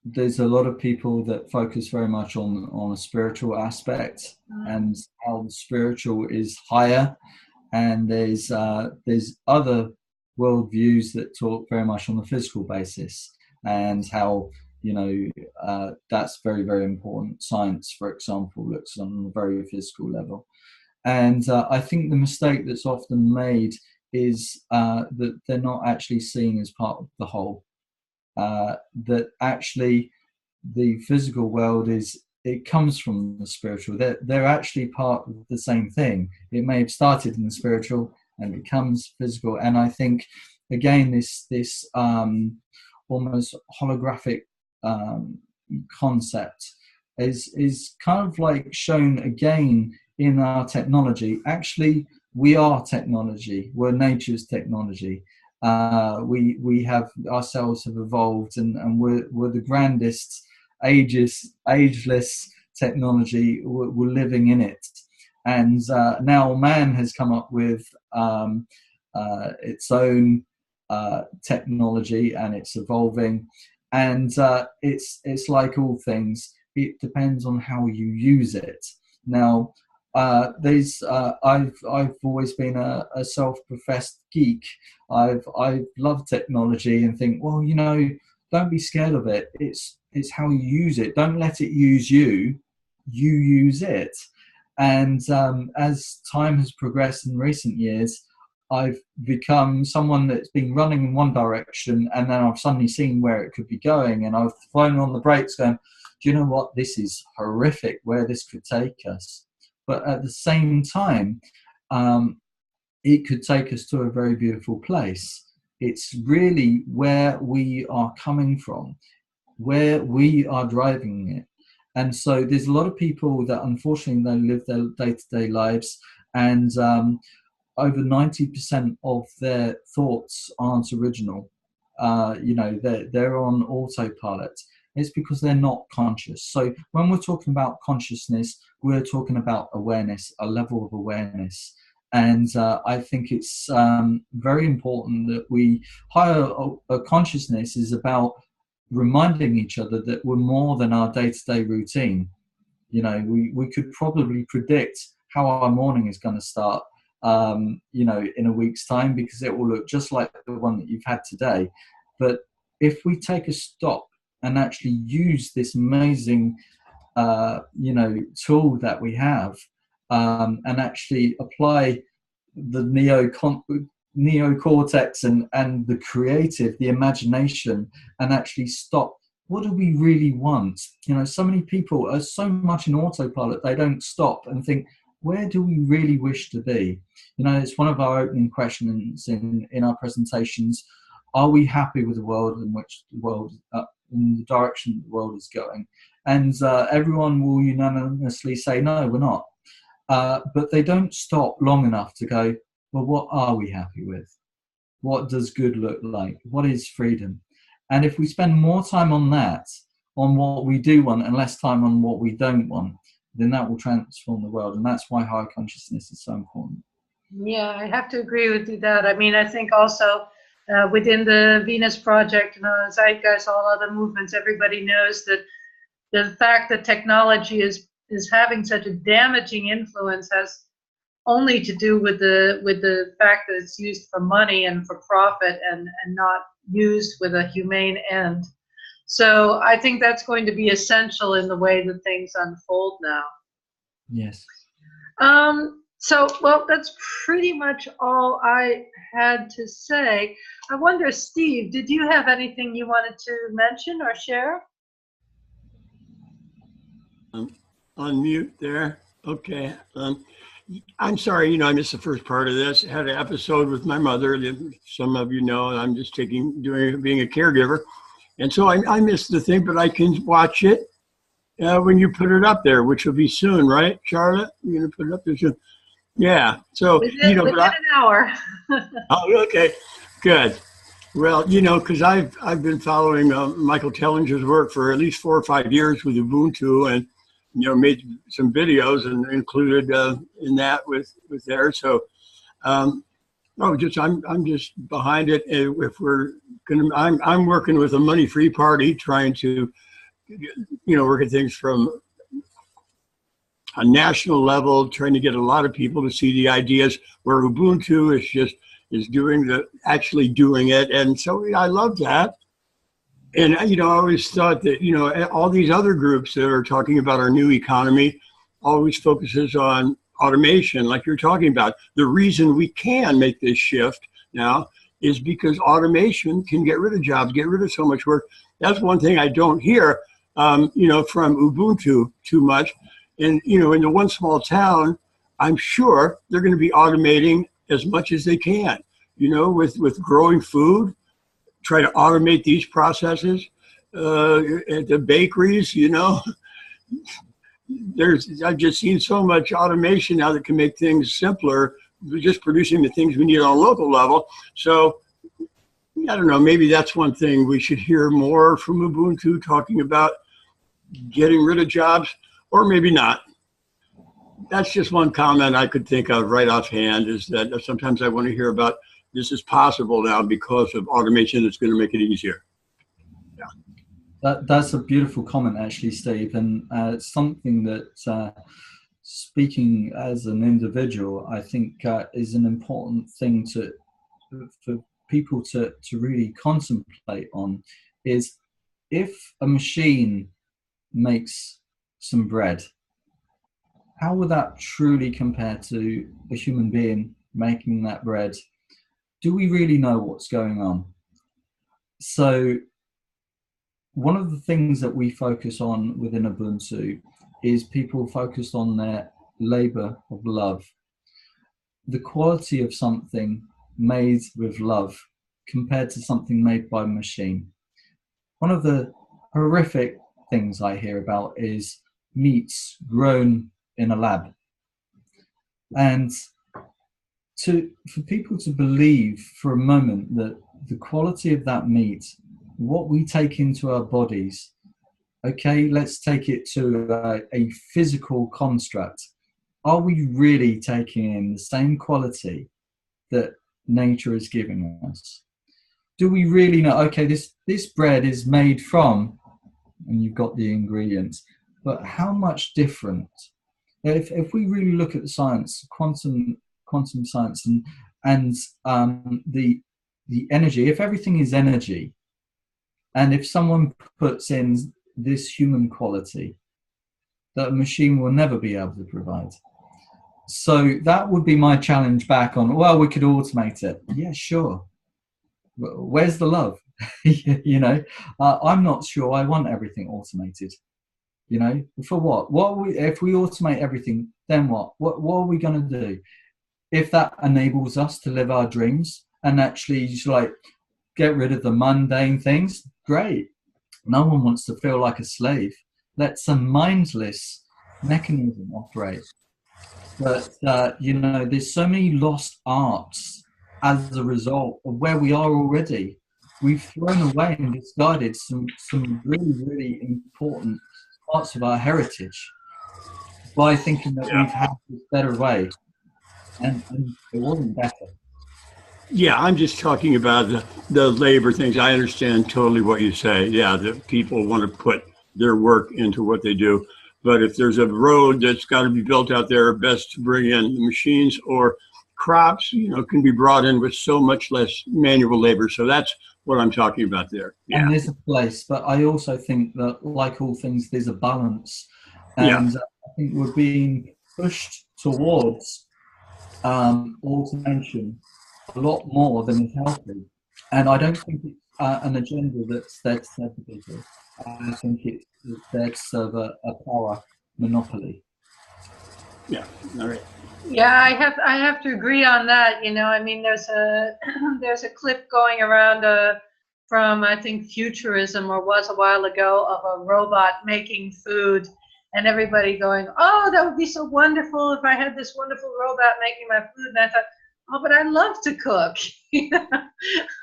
there's a lot of people that focus very much on a spiritual aspect and how the spiritual is higher, and there's other worldviews that talk very much on the physical basis and how that's very, very important. Science, for example, looks on a very physical level. And I think the mistake that's often made is that they're not actually seen as part of the whole. That actually the physical world it comes from the spiritual. They're actually part of the same thing. It may have started in the spiritual and becomes physical. And I think, again, this almost holographic concept is kind of like shown again in our technology. Actually, we are technology. We're nature's technology. We have ourselves have evolved, and we're the grandest, ageless technology. We're living in it, and now man has come up with its own technology, and it's evolving. And it's like all things. It depends on how you use it. Now, I've always been a self-professed geek. I've loved technology and think, well, don't be scared of it. It's how you use it. Don't let it use you. You use it. And as time has progressed in recent years, I've become someone that's been running in one direction, and then I've suddenly seen where it could be going, and I've thrown on the brakes going, do you know what? This is horrific where this could take us. But at the same time, it could take us to a very beautiful place. It's really where we are coming from, where we are driving it. And so there's a lot of people that unfortunately they live their day-to-day lives, and over 90% of their thoughts aren't original. They're on autopilot. It's because they're not conscious. So when we're talking about consciousness, we're talking about awareness, a level of awareness. And I think it's very important that we higher consciousness is about reminding each other that we're more than our day-to-day routine. We could probably predict how our morning is going to start, in a week's time, because it will look just like the one that you've had today. But if we take a stop and actually use this amazing, tool that we have, and actually apply the neocortex and the creative, the imagination, and actually stop. What do we really want? So many people are so much in autopilot, they don't stop and think, where do we really wish to be? It's one of our opening questions in our presentations. Are we happy with the world in which the world, in the direction the world is going? And everyone will unanimously say, no, we're not. But they don't stop long enough to go, well, what are we happy with? What does good look like? What is freedom? And if we spend more time on that, on what we do want, and less time on what we don't want, then that will transform the world. And that's why high consciousness is so important. Yeah, I have to agree with you that. I mean, I think also within the Venus Project, Zeitgeist, all other movements, everybody knows that the fact that technology is having such a damaging influence has only to do with the fact that it's used for money and for profit and not used with a humane end. So I think that's going to be essential in the way that things unfold now. Yes. Well, that's pretty much all I had to say. I wonder, Steve, did you have anything you wanted to mention or share? Unmute there. Okay. I'm sorry, I missed the first part of this. I had an episode with my mother that some of you know, and I'm just being a caregiver. And so I missed the thing, but I can watch it when you put it up there, which will be soon, right, Charlotte? You're gonna put it up there soon. Yeah. So Within an hour. Oh, okay, good. Well, because I've been following Michael Tellinger's work for at least 4 or 5 years with Ubuntu, and made some videos and included in that with there. So, I'm just behind it. If we're gonna, I'm working with a money-free party, trying to work at things from a national level, trying to get a lot of people to see the ideas, where Ubuntu is actually doing it. And so I love that. And, I always thought that, all these other groups that are talking about our new economy always focuses on automation, like you're talking about. The reason we can make this shift now is because automation can get rid of jobs, get rid of so much work. That's one thing I don't hear, from Ubuntu too much. And, in the one small town, I'm sure they're going to be automating as much as they can, with growing food, try to automate these processes. At the bakeries, I've just seen so much automation now that can make things simpler, just producing the things we need on a local level. So I don't know, maybe that's one thing we should hear more from Ubuntu, talking about getting rid of jobs, or maybe not. That's just one comment I could think of right offhand, is that sometimes I want to hear about this is possible now because of automation that's going to make it easier. Yeah. That's a beautiful comment, actually, Steve, and something that, speaking as an individual, I think is an important thing for people to really contemplate on, is if a machine makes some bread, how would that truly compare to a human being making that bread? Do we really know what's going on? So one of the things that we focus on within Ubuntu is people focused on their labor of love. The quality of something made with love compared to something made by a machine. One of the horrific things I hear about is meats grown in a lab. And for people to believe for a moment that the quality of that meat, what we take into our bodies, okay, let's take it to a physical construct. Are we really taking in the same quality that nature is giving us? Do we really know, okay, this bread is made from, and you've got the ingredients, but how much different? If we really look at the science, quantum science, and the energy, if everything is energy, and if someone puts in this human quality that a machine will never be able to provide. So that would be my challenge back on, well, we could automate it. Yeah, sure. Where's the love? I'm not sure I want everything automated. For what? If we automate everything, then what? What are we going to do? If that enables us to live our dreams and actually just get rid of the mundane things, great. No one wants to feel like a slave. Let some mindless mechanism operate. But, there's so many lost arts as a result of where we are already. We've thrown away and discarded some really, really important parts of our heritage by thinking that we've had this better way. And it wasn't better. Yeah, I'm just talking about the labor things. I understand totally what you say. Yeah, that people want to put their work into what they do. But if there's a road that's got to be built out there, best to bring in the machines, or crops, can be brought in with so much less manual labor. So that's what I'm talking about there. Yeah. And there's a place, but I also think that, like all things, there's a balance. And I think we're being pushed towards automation a lot more than is healthy. And I don't think it's an agenda that's there to serve the people. I think it's there to serve a power monopoly. Yeah, all right. Yeah, I have to agree on that. There's a clip going around from, I think, futurism, or was a while ago, of a robot making food, and everybody going, oh, that would be so wonderful if I had this wonderful robot making my food. And I thought, oh, but I love to cook.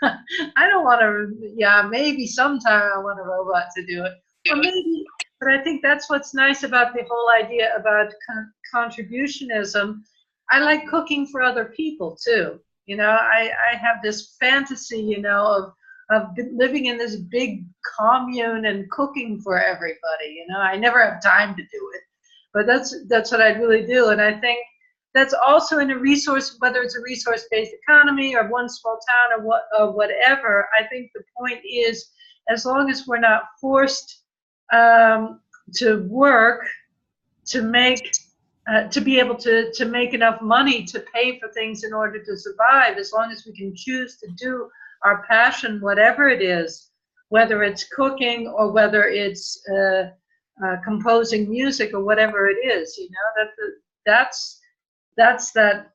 I don't want to, yeah, maybe sometime I want a robot to do it. Or maybe, but I think that's what's nice about the whole idea about contributionism. I like cooking for other people too. You know, I have this fantasy, you know, of living in this big commune and cooking for everybody. You know, I never have time to do it, but that's what I really do. And I think that's also in a resource, whether it's a resource-based economy or one small town or whatever. I think the point is, as long as we're not forced to work to make to be able to make enough money to pay for things in order to survive, as long as we can choose to do our passion, whatever it is, whether it's cooking or whether it's composing music or whatever it is, you know, that's that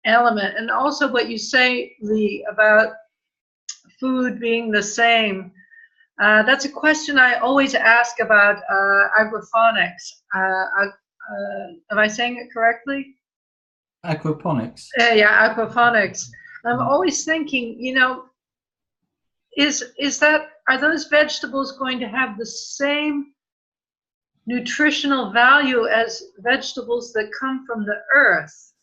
element. And also what you say, Lee, about food being the same, that's a question I always ask about agroponics. Am I saying it correctly? Aquaponics. Yeah, aquaponics. I'm always thinking, you know, are those vegetables going to have the same nutritional value as vegetables that come from the earth?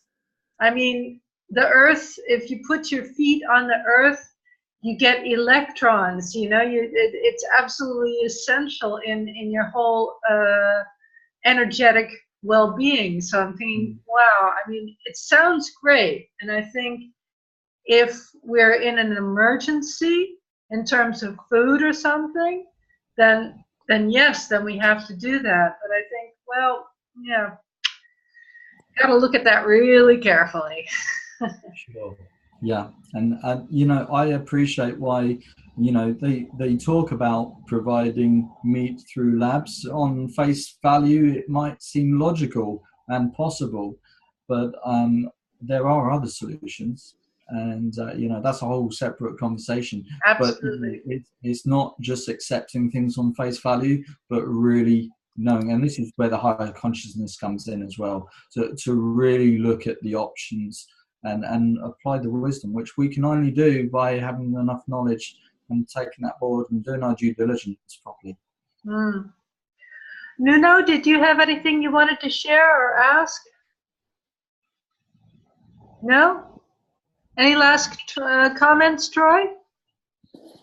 I mean, the earth, if you put your feet on the earth, you get electrons, you know, it's absolutely essential in your whole energetic well-being. So I'm thinking, wow, I mean, it sounds great. And I think if we're in an emergency in terms of food or something, then yes, then we have to do that. But I think, well, yeah, got to look at that really carefully. Sure. Yeah, and you know, I appreciate why, you know, they talk about providing meat through labs. On face value, it might seem logical and possible, but there are other solutions, and you know, that's a whole separate conversation. Absolutely. But it's not just accepting things on face value, but really knowing, and this is where the higher consciousness comes in as well, to really look at the options and apply the wisdom, which we can only do by having enough knowledge and taking that forward and doing our due diligence properly. Nuno, did you have anything you wanted to share or ask? No? Any last comments, Troy?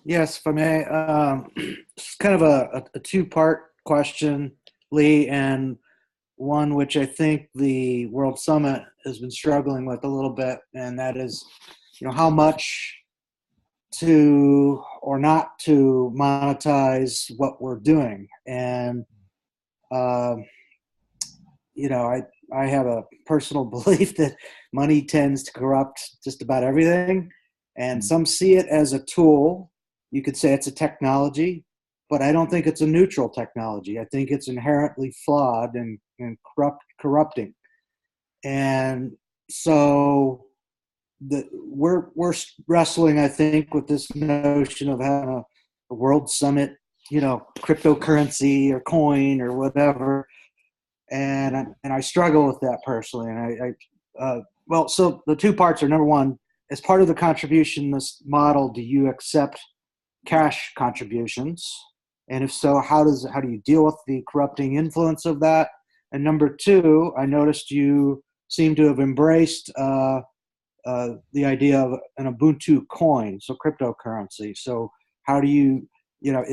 Yes, if I may. It's kind of a two-part question, Lee, and one which I think the World Summit has been struggling with a little bit, and that is, you know, how much to or not to monetize what we're doing. And you know, I have a personal belief that money tends to corrupt just about everything, and some see it as a tool. You could say it's a technology, but I don't think it's a neutral technology. I think it's inherently flawed and corrupting. And so we're wrestling, I think, with this notion of having a world summit, you know, cryptocurrency or coin or whatever. And I struggle with that personally. And well, so the two parts are, number one, as part of the contributionist model, do you accept cash contributions? And if so, how do you deal with the corrupting influence of that? And number two, I noticed you seem to have embraced the idea of an Ubuntu coin, so cryptocurrency. So how do you know,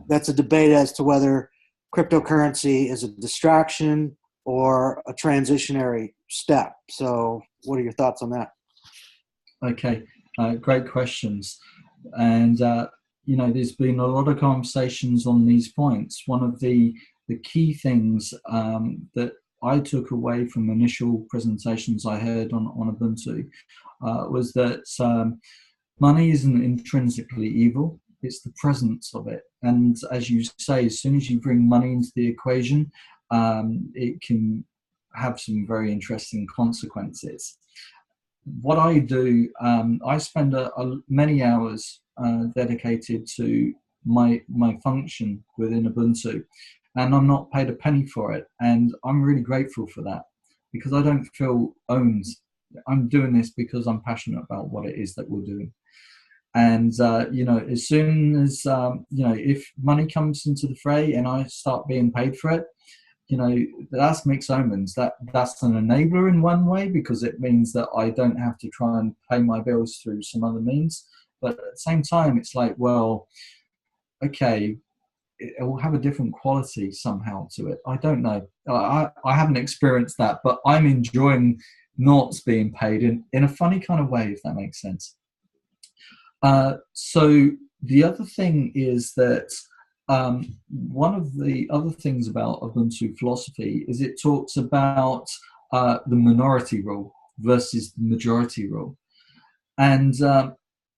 that's a debate as to whether cryptocurrency is a distraction or a transitionary step. So what are your thoughts on that? Okay, great questions. And you know, there's been a lot of conversations on these points. One of the key things that I took away from initial presentations I heard on Ubuntu was that money isn't intrinsically evil, it's the presence of it. And as you say, as soon as you bring money into the equation, it can have some very interesting consequences. What I do, I spend many hours dedicated to my function within Ubuntu, and I'm not paid a penny for it, and I'm really grateful for that, because I don't feel owned. I'm doing this because I'm passionate about what it is that we're doing. And you know, as soon as you know, if money comes into the fray and I start being paid for it, you know, that's mixed omens. That's an enabler in one way, because it means that I don't have to try and pay my bills through some other means. But at the same time, it's like, well, okay, it will have a different quality somehow to it. I don't know. I haven't experienced that, but I'm enjoying not being paid in a funny kind of way, if that makes sense. So the other thing is that one of the other things about Ubuntu philosophy is it talks about the minority rule versus the majority rule. And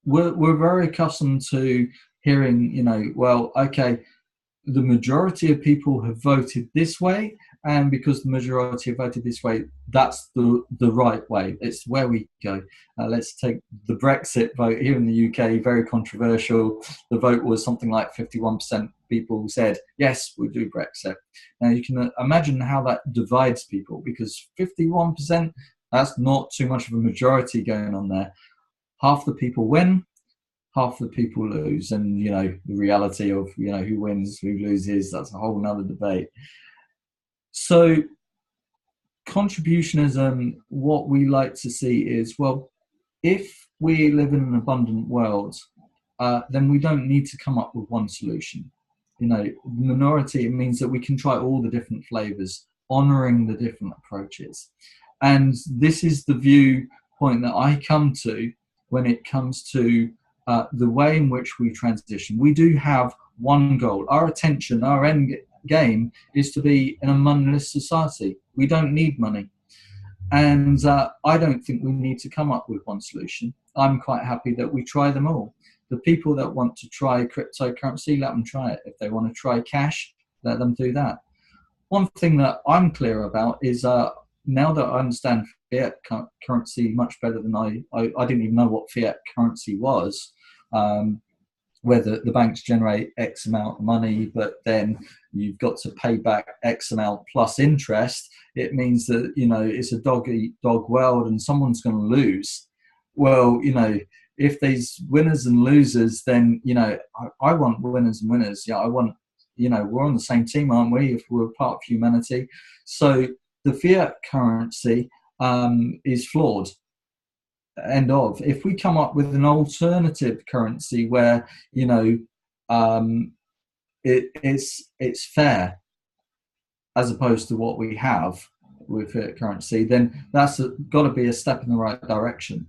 we're very accustomed to hearing, you know, well, okay, the majority of people have voted this way, and because the majority have voted this way, that's the right way. It's where we go. Let's take the Brexit vote here in the UK, very controversial. The vote was something like 51% people said, yes, we'll do Brexit. Now you can imagine how that divides people, because 51%, that's not too much of a majority going on there. Half the people win, half the people lose, and you know, the reality of, you know, who wins, who loses, that's a whole nother debate. So contributionism, what we like to see is, well, if we live in an abundant world, then we don't need to come up with one solution. You know, minority, it means that we can try all the different flavors, honoring the different approaches. And this is the viewpoint that I come to when it comes to the way in which we transition. We do have one goal. Our attention, our end game is to be in a moneyless society. We don't need money. And I don't think we need to come up with one solution. I'm quite happy that we try them all. The people that want to try cryptocurrency, let them try it. If they want to try cash, let them do that. One thing that I'm clear about is now that I understand fiat currency much better than I didn't even know what fiat currency was, where the banks generate X amount of money, but then you've got to pay back X amount plus interest. It means that, you know, it's a dog-eat-dog world and someone's going to lose. Well, you know, if there's winners and losers, then, you know, I want winners and winners. Yeah, I want, you know, we're on the same team, aren't we, if we're part of humanity? So the fiat currency is flawed. End of. If we come up with an alternative currency where, you know, it's fair as opposed to what we have with fiat currency, then that's got to be a step in the right direction.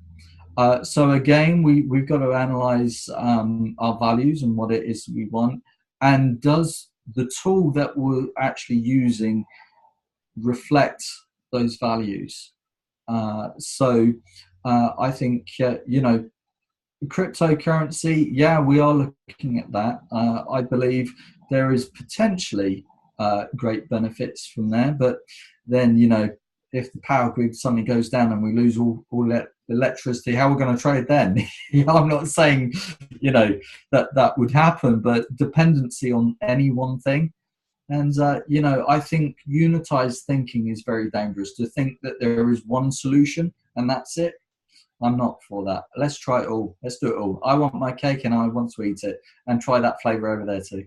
So again, we've got to analyze our values and what it is we want, and does the tool that we're actually using reflect those values? I think, you know, cryptocurrency, yeah, we are looking at that. I believe there is potentially great benefits from there, but then, you know, if the power grid suddenly goes down and we lose all electricity, how are we going to trade then? I'm not saying, you know, that would happen, but dependency on any one thing. And, you know, I think unitized thinking is very dangerous, to think that there is one solution and that's it. I'm not for that. Let's try it all. Let's do it all. I want my cake and I want to eat it, and try that flavor over there too.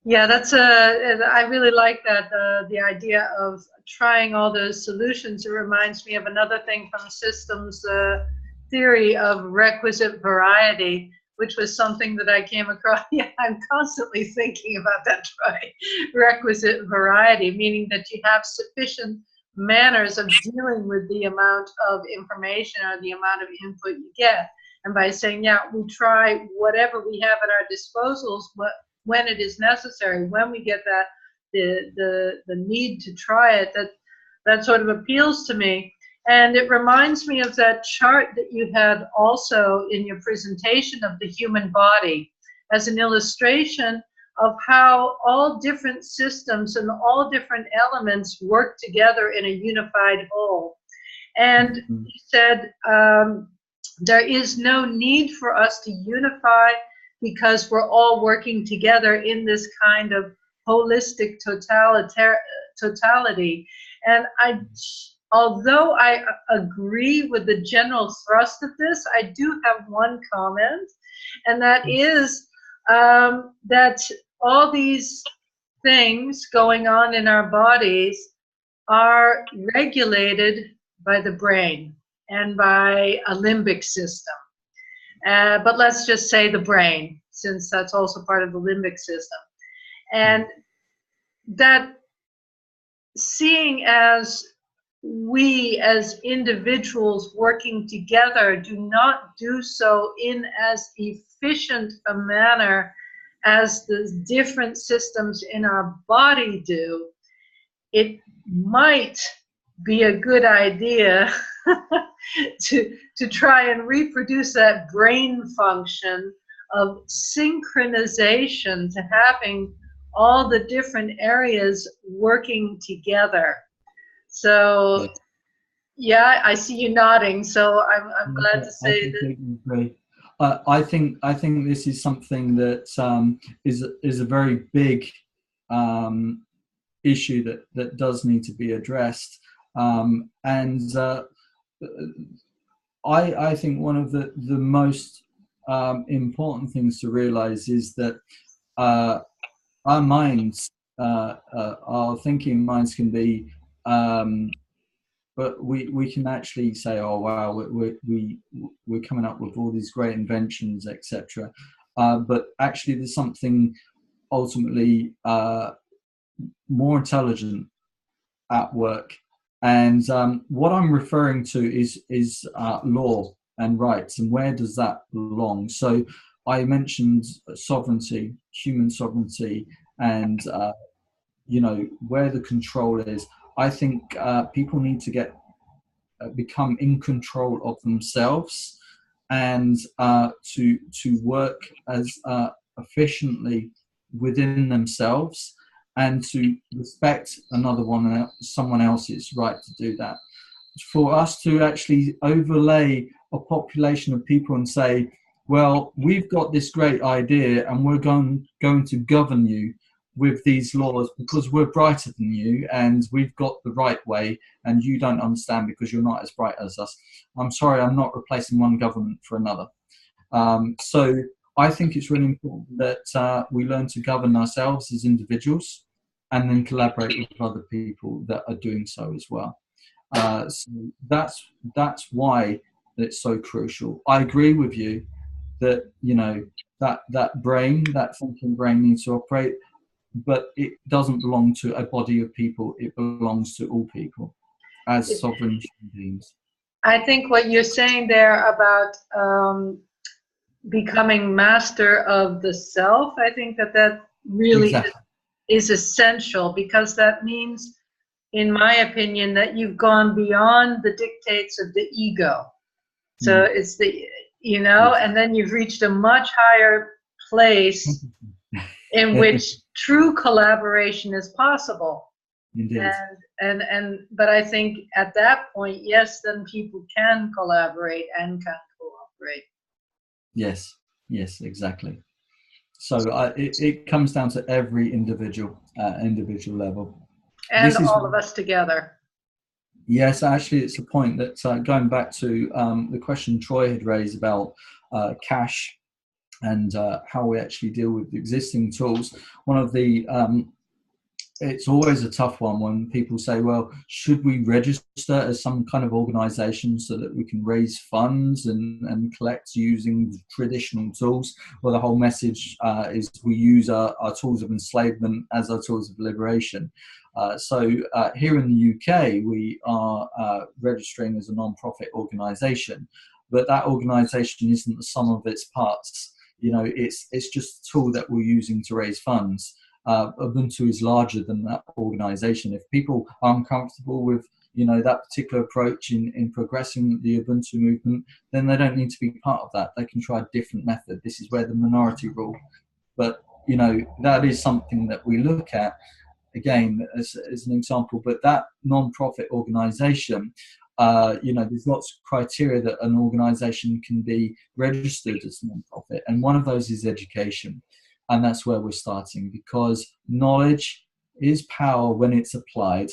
Yeah, I really like that, the idea of trying all those solutions. It reminds me of another thing from systems theory of requisite variety, which was something that I came across. Yeah, I'm constantly thinking about that, right? Requisite variety, meaning that you have sufficient manners of dealing with the amount of information or the amount of input you get. And by saying, yeah, we try whatever we have at our disposals, but when it is necessary, when we get that the need to try it, that sort of appeals to me. And it reminds me of that chart that you had also in your presentation of the human body as an illustration of how all different systems and all different elements work together in a unified whole. And you said there is no need for us to unify because we're all working together in this kind of holistic totality. And although I agree with the general thrust of this, I do have one comment, and that is that all these things going on in our bodies are regulated by the brain and by a limbic system. But let's just say the brain, since that's also part of the limbic system. And that seeing as we as individuals working together do not do so in as efficient a manner as the different systems in our body do, it might be a good idea to try and reproduce that brain function of synchronization, to having all the different areas working together. So yeah, I see you nodding, so I'm glad to say that. I think this is something that is a very big issue that does need to be addressed, and I think one of the most important things to realize is that our minds, our thinking minds can be, but we can actually say, oh wow, we're coming up with all these great inventions, etc. But actually, there's something ultimately more intelligent at work. And what I'm referring to is law and rights, and where does that belong? So I mentioned sovereignty, human sovereignty, and where the control is. I think people need to become in control of themselves, and to work as efficiently within themselves, and to respect someone else's right to do that. For us to actually overlay a population of people and say, well, we've got this great idea and we're going to govern you with these laws because we're brighter than you and we've got the right way and you don't understand because you're not as bright as us. I'm sorry, I'm not replacing one government for another. So I think it's really important that we learn to govern ourselves as individuals and then collaborate with other people that are doing so as well. So that's why it's so crucial. I agree with you that that brain, that thinking brain, needs to operate, but it doesn't belong to a body of people. It belongs to all people as sovereign human beings. I think what you're saying there about becoming master of the self, I think that really is essential, because that means, in my opinion, that you've gone beyond the dictates of the ego. So it's and then you've reached a much higher place in which true collaboration is possible. Indeed. But I think at that point, yes, then people can collaborate and can cooperate. Yes, exactly. So it comes down to every individual level. And all of us together. Yes, actually, it's a point that going back to the question Troy had raised about cash and how we actually deal with the existing tools. One of the it's always a tough one when people say, well, should we register as some kind of organization so that we can raise funds and collect using traditional tools? Well, the whole message is we use our tools of enslavement as our tools of liberation. So here in the UK, we are registering as a non-profit organization, but that organization isn't the sum of its parts. It's just a tool that we're using to raise funds. Ubuntu is larger than that organization. If people are uncomfortable with that particular approach in progressing the Ubuntu movement, then they don't need to be part of that. They can try a different method. This is where the minority rule. But that is something that we look at again as an example. But that non-profit organization There's lots of criteria that an organization can be registered as a non-profit, and one of those is education. And that's where we're starting, because knowledge is power when it's applied.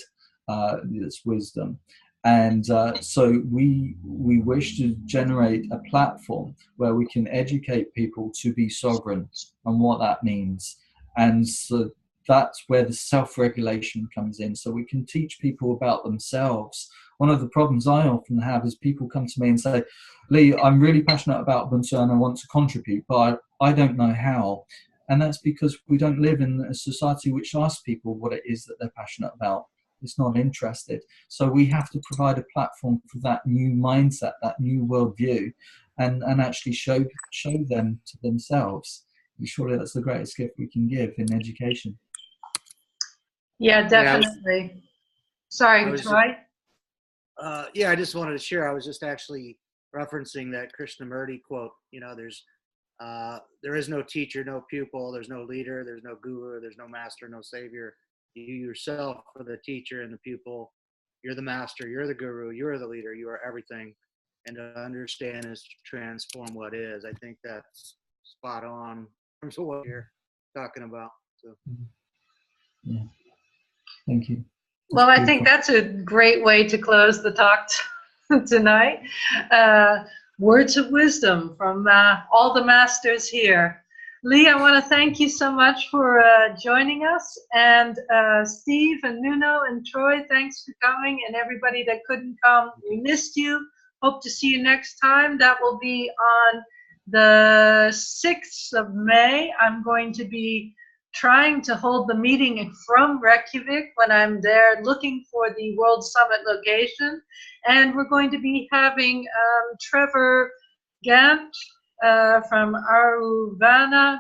It's wisdom. And so we wish to generate a platform where we can educate people to be sovereign and what that means. And so that's where the self-regulation comes in. So we can teach people about themselves. One of the problems I often have is people come to me and say, Lee, I'm really passionate about Ubuntu and I want to contribute, but I don't know how. And that's because we don't live in a society which asks people what it is that they're passionate about. It's not interested. So we have to provide a platform for that new mindset, that new worldview, and actually show them to themselves. And surely that's the greatest gift we can give in education. Yeah, definitely. Sorry, Troy. I just wanted to share. I was just actually referencing that Krishnamurti quote. There is no teacher, no pupil, there's no leader, there's no guru, there's no master, no savior. You yourself are the teacher and the pupil. You're the master, you're the guru, you're the leader, you are everything. And to understand is to transform what is. I think that's spot on in terms of what you're talking about. So. Yeah, thank you. Well, I think that's a great way to close the talk tonight. Words of wisdom from all the masters here. Lee, I want to thank you so much for joining us. And Steve and Nuno and Troy, thanks for coming. And everybody that couldn't come, we missed you. Hope to see you next time. That will be on the 6th of May. I'm going to be trying to hold the meeting from Reykjavik when I'm there looking for the World Summit location. And we're going to be having Trevor Gant from Aruvana,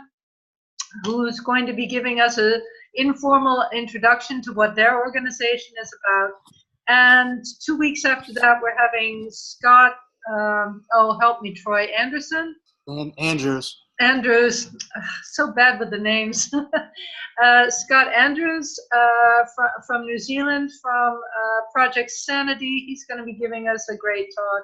who's going to be giving us an informal introduction to what their organization is about. And 2 weeks after that, we're having Scott, help me, Troy Anderson? Andrews, so bad with the names. Scott Andrews from New Zealand, from Project Sanity. He's going to be giving us a great talk.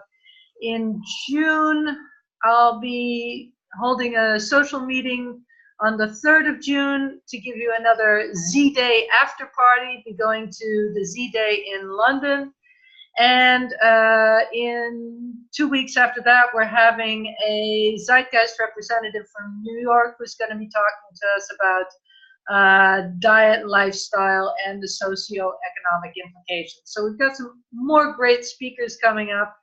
In June, I'll be holding a social meeting on the 3rd of June to give you another Z-Day after party. Be going to the Z-Day in London. And in 2 weeks after that, we're having a Zeitgeist representative from New York who's going to be talking to us about diet, lifestyle, and the socio-economic implications. So we've got some more great speakers coming up.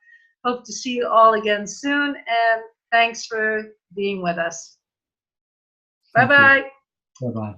Hope to see you all again soon, and thanks for being with us. Bye-bye. Bye-bye.